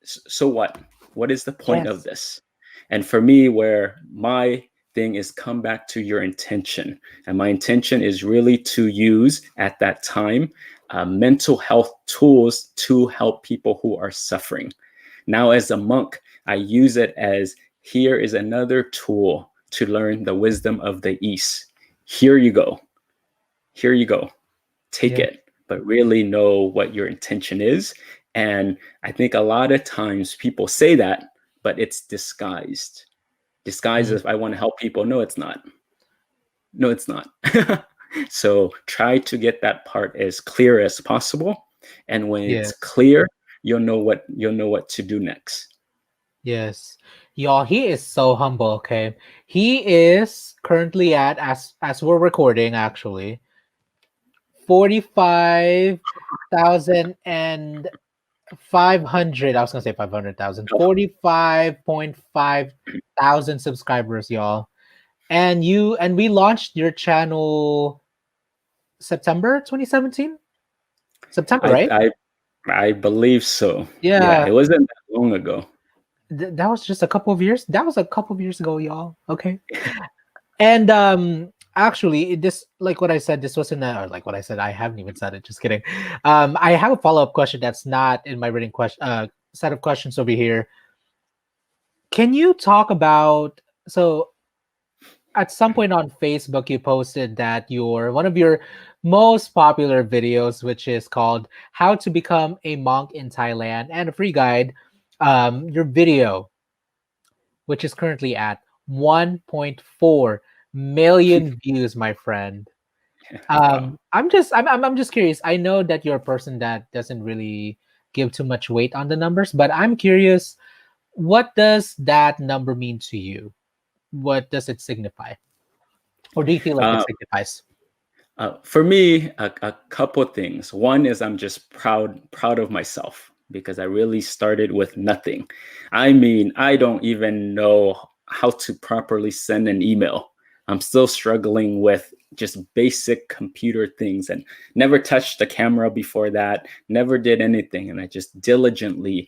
so what? What is the point of Yes. this? And for me, where my thing is come back to your intention. And my intention is really to use at that time mental health tools to help people who are suffering. Now, as a monk, I use it as here is another tool to learn the wisdom of the East. Here you go. Here you go. Take Yeah. it, but really know what your intention is. And I think a lot of times people say that, but it's disguised. Disguised Mm. as I want to help people. No, it's not. No, it's not. So try to get that part as clear as possible. And when it's Yes. clear, you'll know what to do next. Yes. Y'all, he is so humble, okay? He is currently at, as we're recording actually, 45,500. I was gonna say 500,000. Oh, 45.5 thousand subscribers, y'all. And we launched your channel September 2017? September, I right? I I believe so. Yeah, Yeah. it wasn't that long ago. That was just a couple of years. That was a couple of years ago, y'all. Okay. And actually this, like what I said, this wasn't or like what I said, I haven't even said it, just kidding. I have a follow-up question that's not in my written question set of questions over here. Can you talk about, so at some point on Facebook you posted that your one of your most popular videos, which is called How to Become a Monk in Thailand and a Free Guide, your video, which is currently at 1.4 million views, my friend. Wow. I'm just curious. I know that you're a person that doesn't really give too much weight on the numbers, but I'm curious, what does that number mean to you? What does it signify? Or do you feel like it Uh, signifies? for me, a couple things. One is I'm just proud of myself because I really started with nothing. I mean, I don't even know how to properly send an email. I'm still struggling with just basic computer things, and never touched a camera before that, never did anything. And I just diligently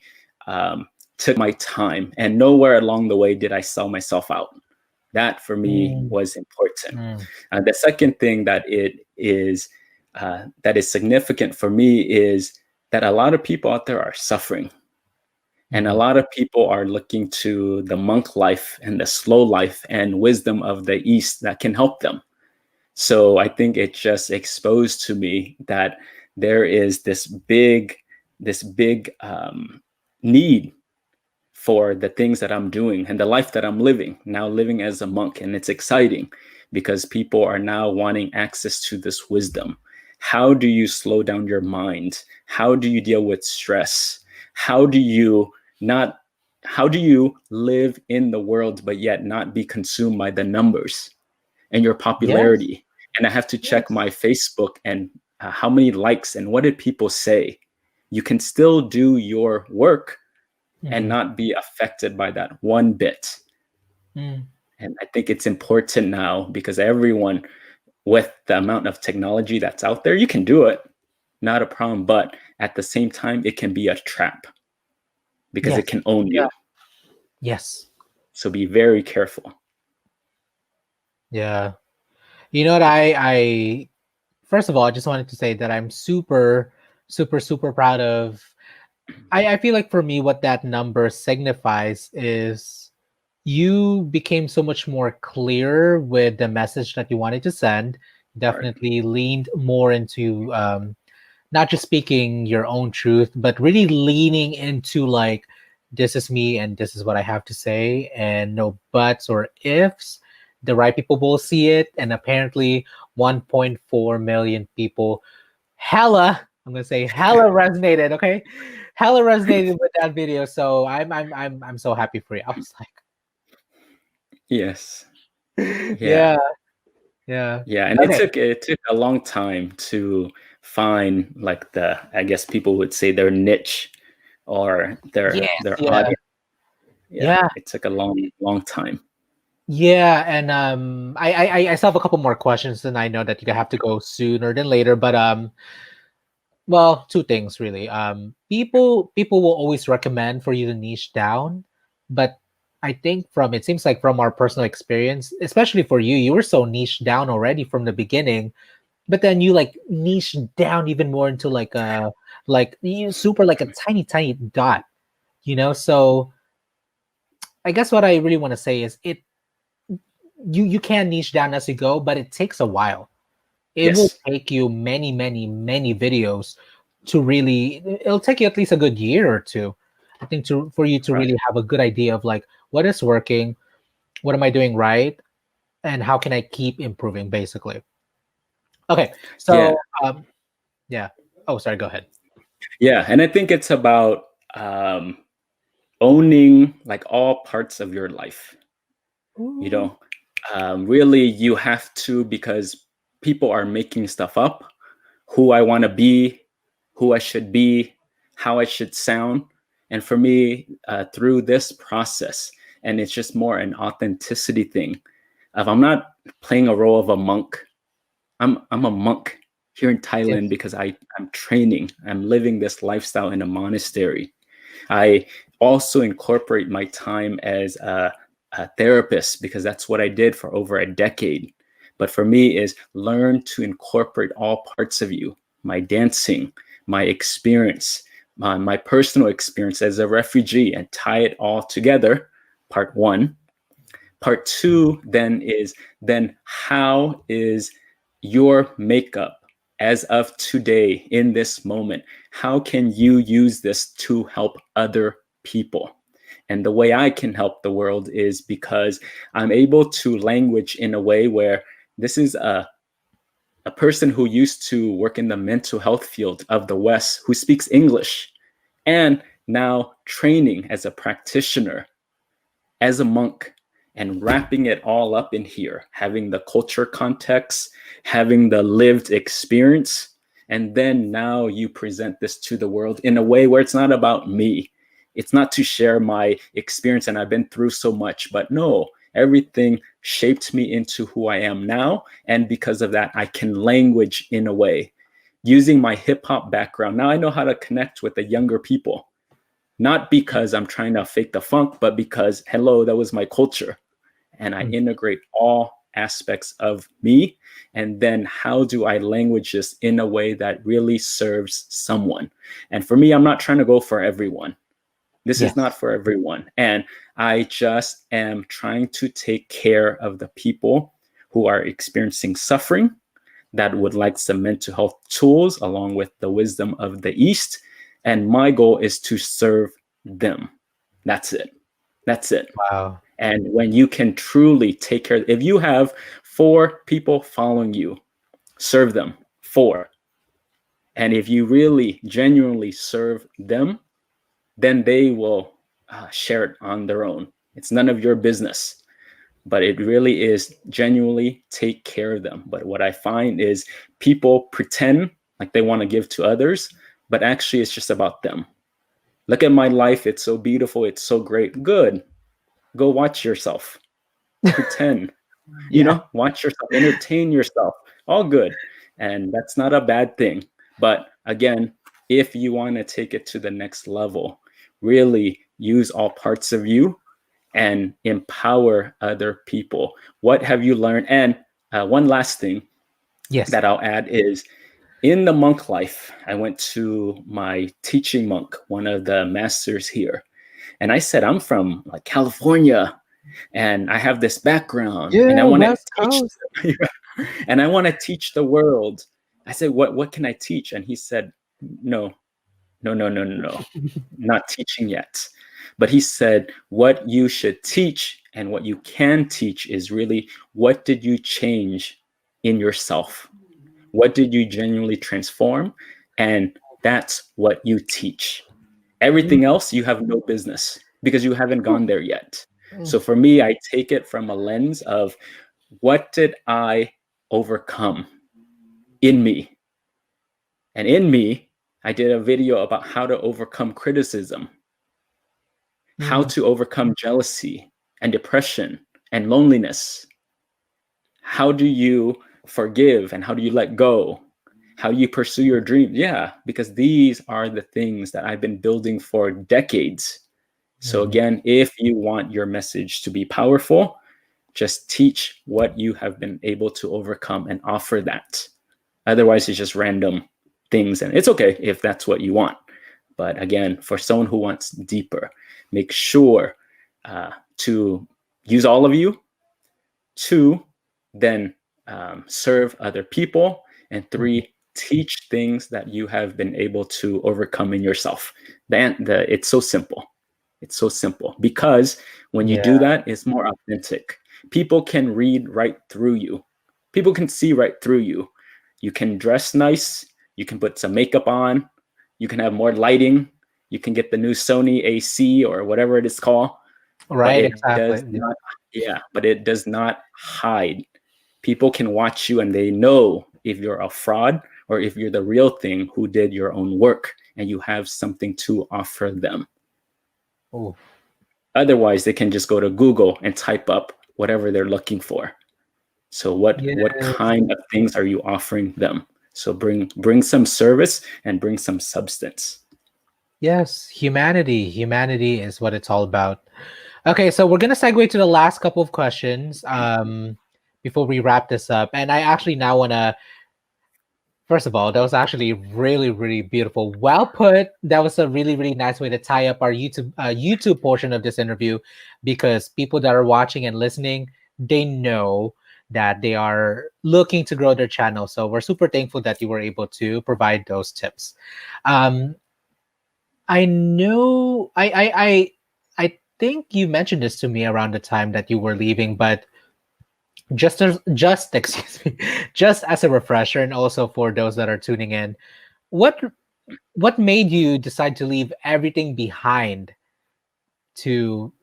took my time, and nowhere along the way did I sell myself out. That for me Mm, was important. mm, The second thing that is significant for me is that a lot of people out there are suffering. And a mm. lot of people are looking to the monk life and the slow life and wisdom of the East that can help them. So I think it just exposed to me that there is this big need for the things that I'm doing and the life that I'm living now, living as a monk. And it's exciting because people are now wanting access to this wisdom. How do you slow down your mind? How do you deal with stress? How do you not how do you live in the world but yet not be consumed by the numbers and your Yes, popularity? And I have to check yes. my Facebook and how many likes and what did people say. You can still do your work and Mhm, not be affected by that one bit. mm. And I think it's important now because everyone, with the amount of technology that's out there, you can do it, not a problem. But at the same time, it can be a trap because it Yes. can own Yeah. you. Yes. So be very careful. Yeah. You know what? I first of all, I just wanted to say that I'm super, super, super proud of. I feel like for me, what that number signifies is you became so much more clear with the message that you wanted to send. Right. Definitely leaned more into not just speaking your own truth, but really leaning into like, this is me and this is what I have to say, and no buts or ifs. The right people will see it, and apparently 1.4 million people I'm gonna say hella resonated, okay? Hella resonated with that video. So I'm so happy for you. I was Yes. like, Yeah. yeah, yeah. Yeah. And Okay. it took a long time to find like I guess people would say their niche or Yes, their yeah, audience. Yeah. yeah. It took a long time. Yeah, and I still have a couple more questions, and I know that you have to go sooner than later. But well, two things really. People will always recommend for you to niche down, but I think from it seems like from our personal experience, especially for you, you were so niche down already from the beginning, but then you like niche down even more into like you super like a tiny dot, you know. So I guess what I really want to say is you can niche down as you go, but it takes a while. It will Yes. take you many videos to really. It'll take you at least a good year or two, I think, to for you to Right. really have a good idea of like what is working, what am I doing right, and how can I keep improving, basically. Okay, Yeah. so yeah. Oh, sorry. Go ahead. Yeah. And I think it's about owning like all parts of your life. You Ooh, know, really, you have to, because people are making stuff up, who I want to be, who I should be, how I should sound. And for me, through this process, and it's just more an authenticity thing. If I'm not playing a role of a monk, I'm a monk here in Thailand yes. because I'm training. I'm living this lifestyle in a monastery. I also incorporate my time as a therapist because that's what I did for over a decade. But for me is learn to incorporate all parts of you, my dancing, my experience, my personal experience as a refugee, and tie it all together. Part one. Part two then how is your makeup as of today in this moment? How can you use this to help other people? And the way I can help the world is because I'm able to language in a way where this is a person who used to work in the mental health field of the West who speaks English and now training as a practitioner, as a monk, and wrapping it all up in here, having the culture context, having the lived experience. And then now you present this to the world in a way where it's not about me. It's not to share my experience and I've been through so much, but no, everything shaped me into who I am now. And because of that, I can language in a way using my hip hop background. Now I know how to connect with the younger people, not because I'm trying to fake the funk, but because, hello, that was my culture. And I integrate all aspects of me. And then how do I language this in a way that really serves someone? And for me, I'm not trying to go for everyone. This is not for everyone. And I just am trying to take care of the people who are experiencing suffering, that would like some mental health tools along with the wisdom of the East. And my goal is to serve them. That's it. That's it. Wow. And when you can truly take care, if you have 4 people following you, serve them. 4. And if you really genuinely serve them, then they will share it on their own. It's none of your business, but it really is genuinely take care of them. But what I find is people pretend like they want to give to others, but actually it's just about them. Look at my life. It's so beautiful. It's so great. Good. Go watch yourself. Pretend, watch yourself, entertain yourself. All good. And that's not a bad thing. But again, if you want to take it to the next level, really use all parts of you and empower other people. What have you learned? And one last thing that I'll add is, in the monk life, I went to my teaching monk, one of the masters here. And I said, I'm from like California and I have this background and I want to teach and I want to teach the world. I said, what can I teach? And he said, no, not teaching yet. But he said, what you should teach and what you can teach is really, what did you change in yourself? What did you genuinely transform? And that's what you teach. Everything else, you have no business because you haven't gone there yet. So for me, I take it from a lens of, what did I overcome in me? And in me, I did a video about how to overcome criticism, how to overcome jealousy and depression and loneliness. How do you forgive and how do you let go? How do you pursue your dreams? Yeah, because these are the things that I've been building for decades. So again, if you want your message to be powerful, just teach what you have been able to overcome and offer that. Otherwise, it's just random things. And it's okay if that's what you want. But again, for someone who wants deeper, make sure to use all of you. 2, then serve other people. And 3, teach things that you have been able to overcome in yourself. It's so simple. It's so simple because when you do that, it's more authentic. People can read right through you. People can see right through you. You can dress nice. You can put some makeup on. You can have more lighting. You can get the new Sony AC or whatever it is called. Right, exactly. But it does not hide. People can watch you and they know if you're a fraud or if you're the real thing who did your own work and you have something to offer them. Ooh. Otherwise, they can just go to Google and type up whatever they're looking for. So what kind of things are you offering them? So bring some service and bring some substance. Yes, humanity. Humanity is what it's all about. Okay, so we're gonna segue to the last couple of questions before we wrap this up. And I actually now wanna, first of all, that was actually really, really beautiful. Well put. That was a really, really nice way to tie up our YouTube portion of this interview, because people that are watching and listening, they know that they are looking to grow their channel. So we're super thankful that you were able to provide those tips. I know I think you mentioned this to me around the time that you were leaving, but just excuse me, just as a refresher, and also for those that are tuning in, what made you decide to leave everything behind to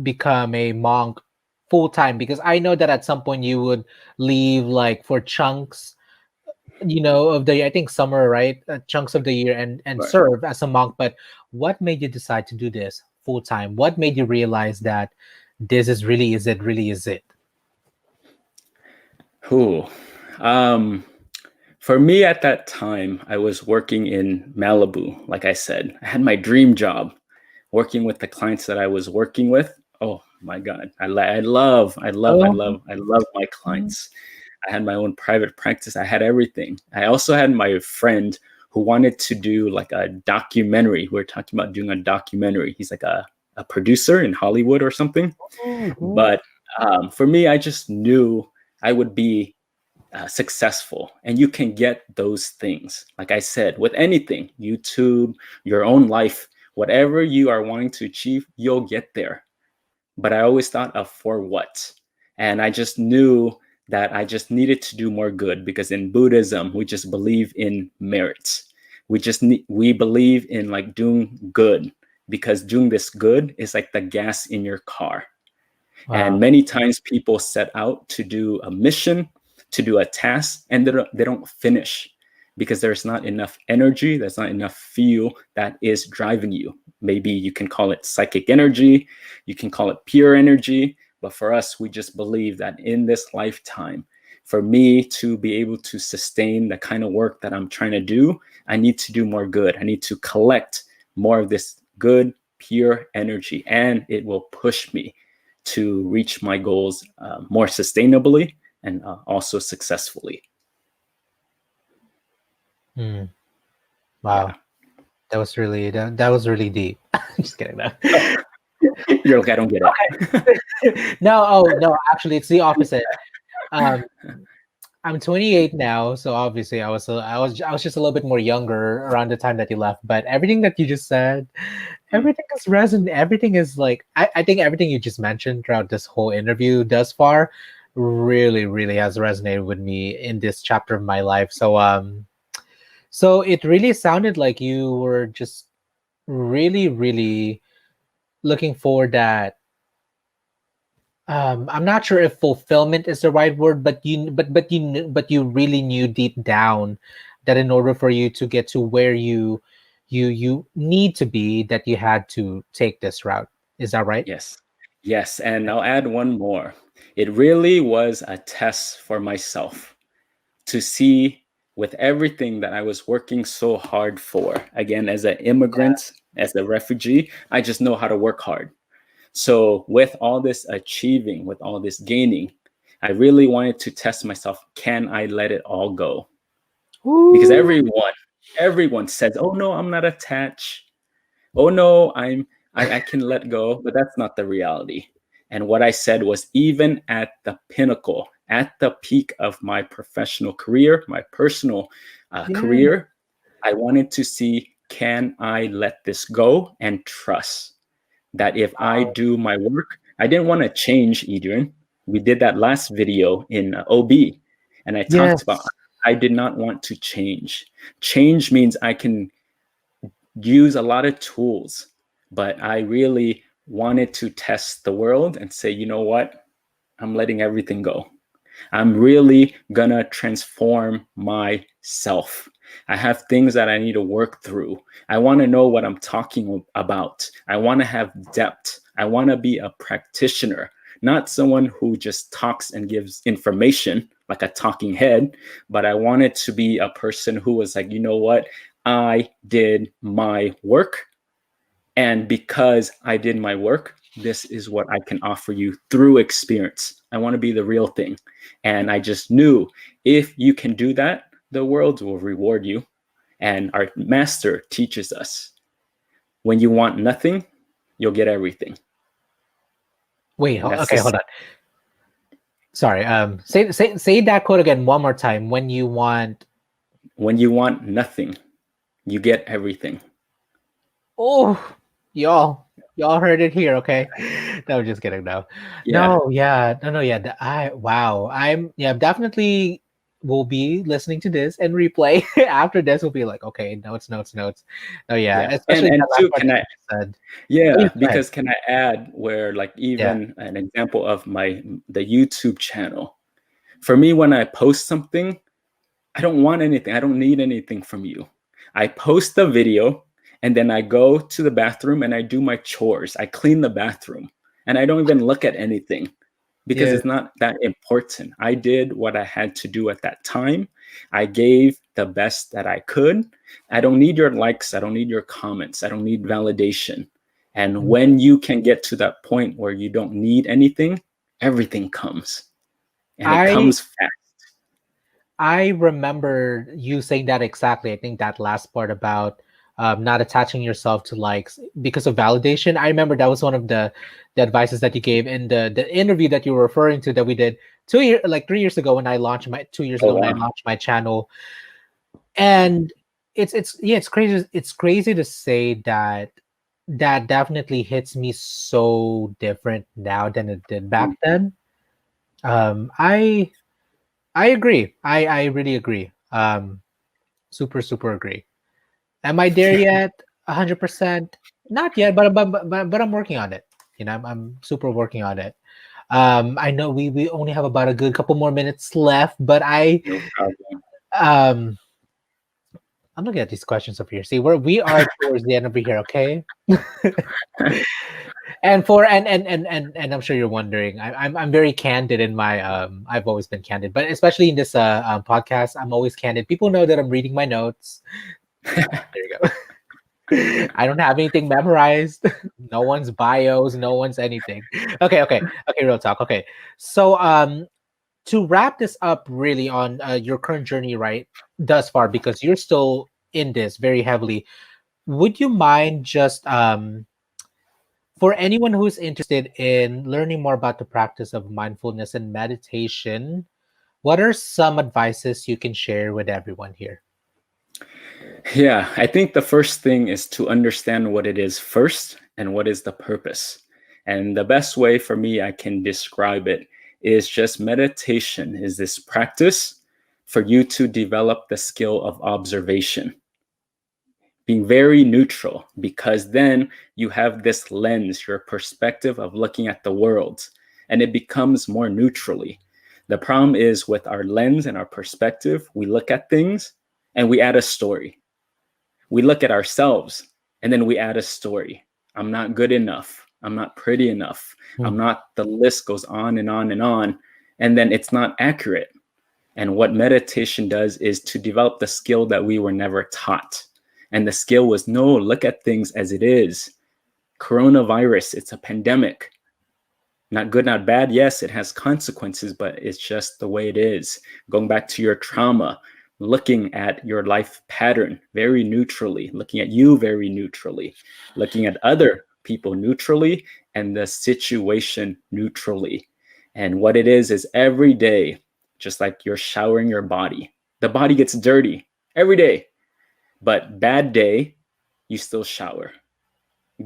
become a monk full time? Because I know that at some point you would leave like for chunks of the, I think, summer, right? Chunks of the year, and Right. serve as a monk. But what made you decide to do this full time? What made you realize that this is really is it? Really is it? Who? Um, for me at that time, I was working in Malibu. Like I said, I had my dream job, working with the clients that I was working with. Oh my God, Oh, I love my clients. I had my own private practice. I had everything. I also had my friend who wanted to do like a documentary. We are talking about doing a documentary. He's like a producer in Hollywood or something. oh, But for me, I just knew I would be successful, and you can get those things. Like I said, with anything, YouTube, your own life, whatever you are wanting to achieve, you'll get there. But I always thought of for what. And I just knew that I just needed to do more good, because in Buddhism, we just believe in merit. We believe in like doing good, because doing this good is like the gas in your car. And wow. many times people set out to do a mission, to do a task, and they don't finish because there's not enough energy, there's not enough fuel that is driving you. Maybe you can call it psychic energy, you can call it pure energy, but for us, we just believe that in this lifetime, for me to be able to sustain the kind of work that I'm trying to do, I need to do more good. I need to collect more of this good, pure energy, and it will push me to reach my goals more sustainably and also successfully. Hmm. Yeah. Wow. That was really deep. Just kidding. No. You're like, I don't get it. No, oh no, actually it's the opposite. Um, I'm 28 now, so obviously I was just a little bit more younger around the time that you left. But everything that you just said, everything is resonant. Everything is like I think everything you just mentioned throughout this whole interview thus far really, really has resonated with me in this chapter of my life. So it really sounded like you were just really, really looking for that. I'm not sure if fulfillment is the right word, but you really knew deep down that in order for you to get to where you need to be, that you had to take this route. Is that right? Yes. Yes. And I'll add one more. It really was a test for myself to see, with everything that I was working so hard for. Again, as an immigrant, as a refugee, I just know how to work hard. So with all this achieving, with all this gaining, I really wanted to test myself. Can I let it all go? Because Ooh, everyone says, "Oh no, I'm not attached. Oh no, I can let go," but that's not the reality. And what I said was, even at the pinnacle, at the peak of my professional career, my personal yeah, career, I wanted to see, can I let this go and trust that if I wow. do my work, I didn't want to change, Edrian. We did that last video in OB, and I talked about Yes, I did not want to change. Change means I can use a lot of tools, but I really wanted to test the world and say, you know what? I'm letting everything go. I'm really gonna transform myself. I have things that I need to work through. I want to know what I'm talking about. I want to have depth. I want to be a practitioner, not someone who just talks and gives information like a talking head, but I wanted to be a person who was like, you know what? I did my work. And because I did my work, this is what I can offer you through experience. I want to be the real thing. And I just knew, if you can do that, the world will reward you. And our master teaches us, when you want nothing, you'll get everything. wait, And that's the okay, hold on. Sorry. Say that quote again one more time. When you want. When you want nothing, you get everything. Oh, y'all heard it here, okay? No, just kidding. No, Yeah. no, yeah, no, yeah. I wow, I'm yeah, definitely will be listening to this and replay after this. Will be like, okay, notes, notes, notes. Oh yeah, Yeah. especially And that last two, part can that I you just said. Oh, yeah, Yeah, go ahead. because can I add where, like, Yeah, even an example of the YouTube channel. For me, when I post something, I don't want anything. I don't need anything from you. I post the video and then I go to the bathroom and I do my chores. I clean the bathroom and I don't even look at anything because Yeah. it's not that important. I did what I had to do at that time. I gave the best that I could. I don't need your likes. I don't need your comments. I don't need validation. And when you can get to that point where you don't need anything, everything comes. And it I comes fast. I remember you saying that exactly. I think that last part about not attaching yourself to likes because of validation. I remember that was one of the advices that you gave in the interview that you were referring to that we did 2 years, like 3 years ago when I launched my 2 years Oh, ago when I wow. launched my channel. And it's crazy. It's crazy to say that that definitely hits me so different now than it did back then. I agree. I really agree. Super agree. Am I there yet? 100%? Not yet, but I'm working on it. You know, I'm super working on it. I know we only have about a good couple more minutes left, but No problem. um I'm looking at these questions over here. See, we are towards the end over here, okay? And for and I'm sure you're wondering. I'm very candid in my I've always been candid, but especially in this podcast, I'm always candid. People know that I'm reading my notes. There you go. I don't have anything memorized. No one's bios, no one's anything. Okay, real talk. Okay. So to wrap this up really on your current journey right thus far, because you're still in this very heavily, would you mind just for anyone who's interested in learning more about the practice of mindfulness and meditation, what are some advices you can share with everyone here? Yeah, I think the first thing is to understand what it is first and what is the purpose. And the best way for me I can describe it is just meditation is this practice for you to develop the skill of observation, being very neutral, because then you have this lens, your perspective of looking at the world, and it becomes more neutrally. The problem is with our lens and our perspective, we look at things and we add a story. We look at ourselves and then we add a story. I'm not good enough. I'm not pretty enough. I'm not, the list goes on and on and on. And then it's not accurate. And what meditation does is to develop the skill that we were never taught. And the skill was no, look at things as it is. Coronavirus, it's a pandemic. Not good, not bad. Yes, it has consequences, but it's just the way it is. Going back to your trauma, looking at your life pattern very neutrally, looking at you very neutrally, looking at other people neutrally, and the situation neutrally. And what it is every day, just like you're showering your body, the body gets dirty every day. But bad day, you still shower.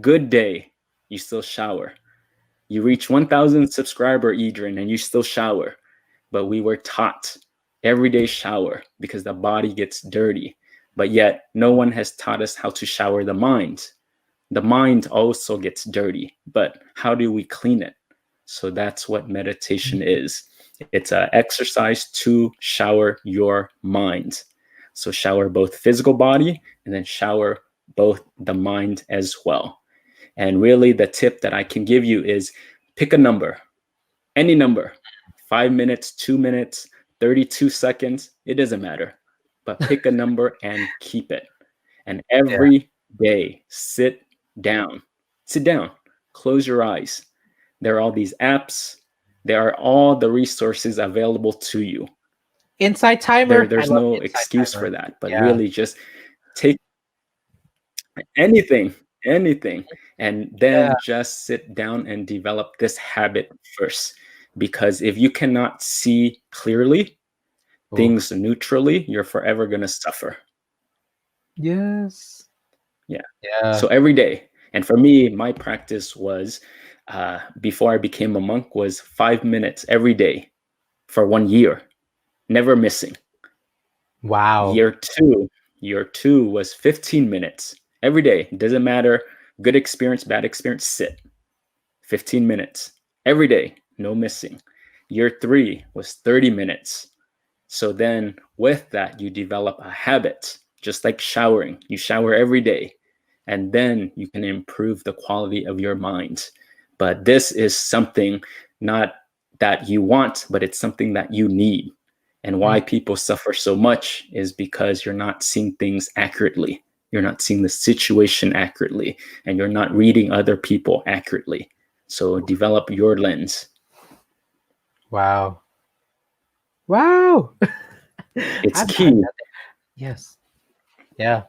Good day, you still shower. You reach 1,000 subscriber, Edrian, and you still shower. But we were taught everyday shower because the body gets dirty. But yet, no one has taught us how to shower the mind. The mind also gets dirty, but how do we clean it? So that's what meditation is. It's an exercise to shower your mind. So shower both physical body and then shower both the mind as well. And really the tip that I can give you is pick a number, any number, 5 minutes, 2 minutes, 32 seconds, it doesn't matter. But pick a number and keep it. And Yeah. every day, sit down, close your eyes. There are all these apps. There are all the resources available to you. Insight timer. I There's love no insight excuse timer. for that, but Yeah. really just take anything, and Yeah. then just sit down and develop this habit first. Because if you cannot see clearly Oof. things neutrally, you're forever going to suffer. Yes. Yeah. Yeah. So every day. And for me, my practice was before I became a monk was 5 minutes every day for 1 year, never missing. Wow. Year two was 15 minutes every day. It doesn't matter, good experience, bad experience, sit. 15 minutes every day, no missing. Year 3 was 30 minutes, So then with that, you develop a habit, just like showering. You shower every day, and then you can improve the quality of your mind. But this is something not that you want, but it's something that you need. And why people suffer so much is because you're not seeing things accurately. You're not seeing the situation accurately, and you're not reading other people accurately. So develop your lens. Wow. Wow. It's I've key. had that. Yes. Yeah.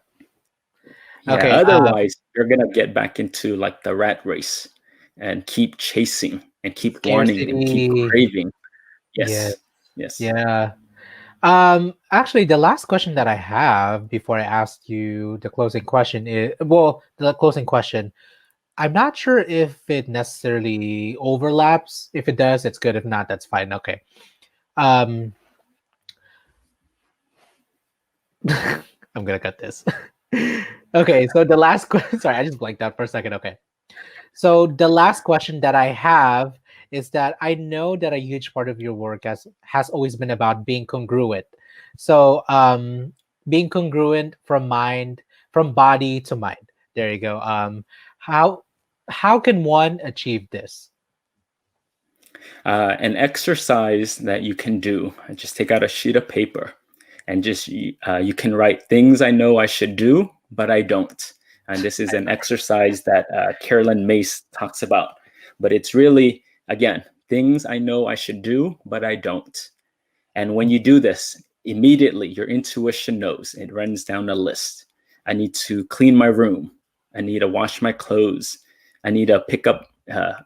Yeah, Okay. otherwise you're gonna get back into like the rat race and keep chasing and keep wanting and keep Scarcity. craving. Yes. Yes, yes. Yeah. Actually, the last question that I have before I ask you the closing question is, well, the closing question. I'm not sure if it necessarily overlaps. If it does, it's good. If not, that's fine. Okay. Um, I'm gonna cut this. Okay, so the last question. Sorry, I just blanked out for a second. Okay. So the last question that I have is that I know that a huge part of your work has always been about being congruent. So being congruent from body to mind. There you go. How how can one achieve this? An exercise that you can do, just take out a sheet of paper and just you can write things I know I should do, but I don't. And this is an exercise that Carolyn Mace talks about. But it's really, again, things I know I should do, but I don't. And when you do this, immediately your intuition knows. It runs down a list. I need to clean my room. I need to wash my clothes. I need to pick up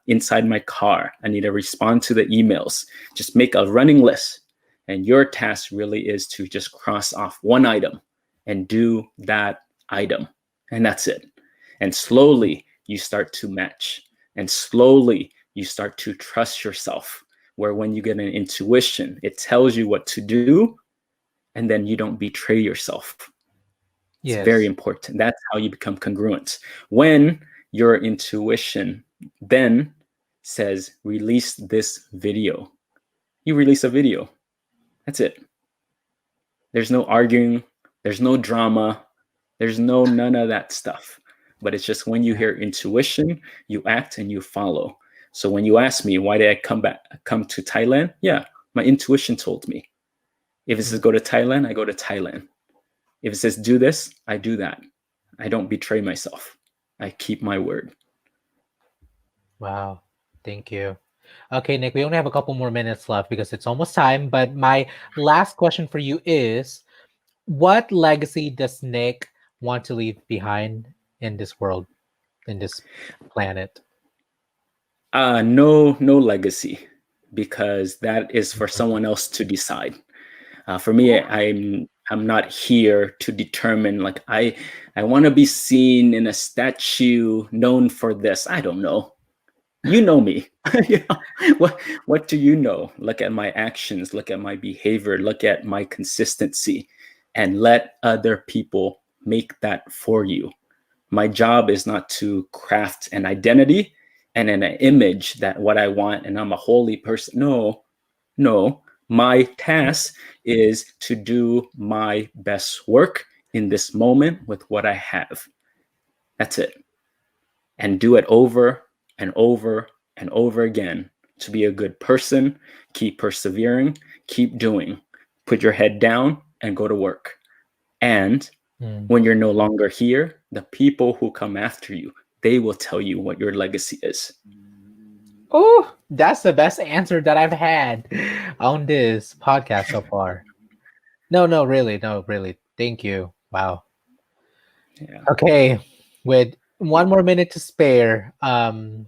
inside my car. I need to respond to the emails. Just make a running list. And your task really is to just cross off one item and do that item. And that's it. And slowly you start to match. And slowly you start to trust yourself, where when you get an intuition, it tells you what to do, and then you don't betray yourself. It's very Yes. important. That's how you become congruent. When your intuition then says, release this video, you release a video. That's it. There's no arguing, there's no drama, there's none of that stuff. But it's just when you hear intuition, you act and you follow. So when you ask me, why did I come to Thailand? Yeah, my intuition told me. If it says go to Thailand, I go to Thailand. If it says do this, I do that. I don't betray myself. I keep my word. Wow. Thank you. Okay, Nick, we only have a couple more minutes left because it's almost time. But my last question for you is, what legacy does Nick want to leave behind in this world, in this planet? No legacy, because that is for someone else to decide. For me, I'm not here to determine like I want to be seen in a statue known for this. I don't know. You know me. You know, what do you know? Look at my actions, look at my behavior, look at my consistency, and let other people make that for you. My job is not to craft an identity and an image that what I want and I'm a holy person. No. My task is to do my best work in this moment with what I have. That's it. And do it over and over and over again to be a good person. Keep persevering, keep doing. Put your head down and go to work. And when you're no longer here, the people who come after you, they will tell you what your legacy is. Oh, that's the best answer that I've had on this podcast so far. No, really, no, really. Thank you. Wow. Yeah. Okay, with one more minute to spare, do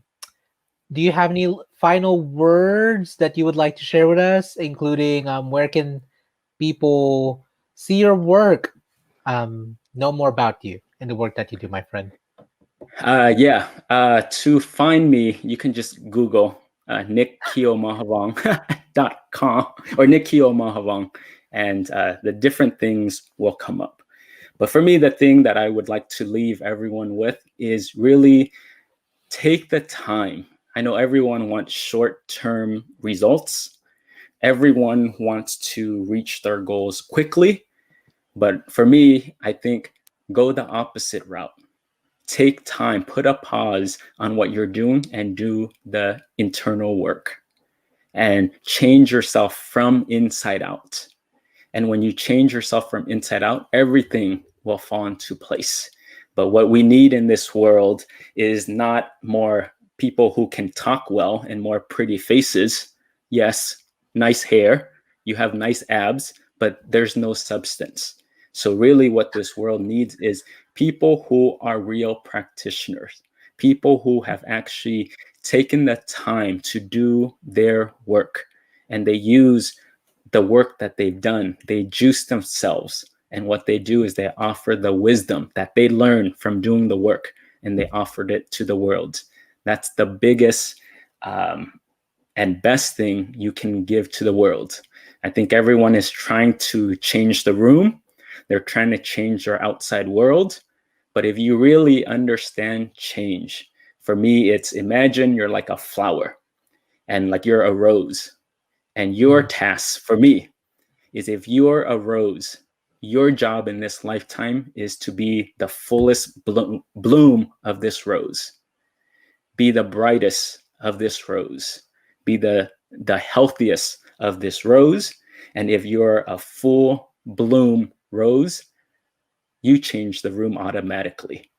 you have any final words that you would like to share with us, including where can people see your work, know more about you and the work that you do, my friend? To find me, you can just Google nickkeomahavong.com or Nick Keomahavong, and the different things will come up. But for me, the thing that I would like to leave everyone with is really take the time. I know everyone wants short-term results, everyone wants to reach their goals quickly. But for me, I think go the opposite route. Take time, put a pause on what you're doing and do the internal work and change yourself from inside out. And when you change yourself from inside out, everything will fall into place. But what we need in this world is not more people who can talk well and more pretty faces. Yes, nice hair, you have nice abs, but there's no substance. So really what this world needs is people who are real practitioners, people who have actually taken the time to do their work, and they use the work that they've done, they juice themselves. And what they do is they offer the wisdom that they learned from doing the work, and they offered it to the world. That's the biggest and best thing you can give to the world. I think everyone is trying to change the room. They're trying to change their outside world. But if you really understand change, for me, it's imagine you're like a flower and like you're a rose. And your task for me is, if you're a rose, your job in this lifetime is to be the fullest bloom of this rose. Be the brightest of this rose. Be the healthiest of this rose. And if you're a full bloom rose, you change the room automatically.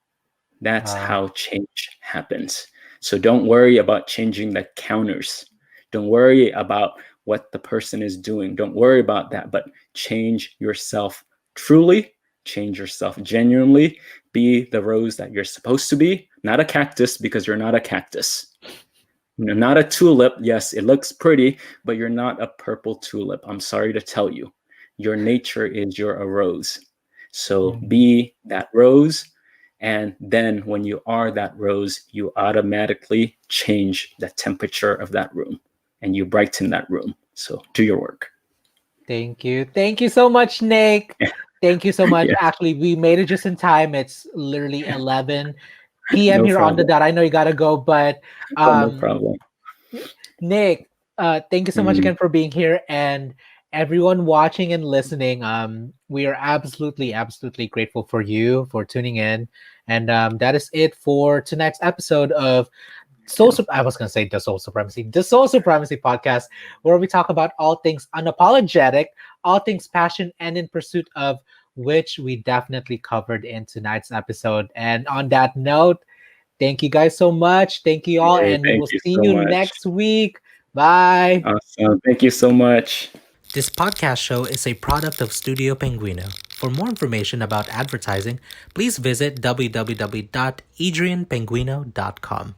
That's how change happens. So don't worry about changing the counters. Don't worry about what the person is doing. Don't worry about that, but change yourself truly, change yourself genuinely. Be the rose that you're supposed to be, not a cactus, because you're not a cactus. Not a tulip. Yes, it looks pretty, but you're not a purple tulip. I'm sorry to tell you. Your nature is you're a rose. So be that rose. And then when you are that rose, you automatically change the temperature of that room and you brighten that room. So do your work. Thank you. Thank you so much, Nick. Thank you so much. Yeah. Actually, we made it just in time. It's literally 11 p.m. No here on the problem. dot. I know you gotta go, but No problem. Nick, thank you so much again for being here, and everyone watching and listening. We are absolutely, absolutely grateful for you for tuning in, and that is it for tonight's episode of I was gonna say the Soul Supremacy podcast, where we talk about all things unapologetic, all things passion, and in pursuit of, which we definitely covered in tonight's episode. And on that note, thank you guys so much. Thank you all, and we will see you next week. Bye. Awesome. Thank you so much. This podcast show is a product of Studio Penguino. For more information about advertising, please visit www.edrianpenguino.com.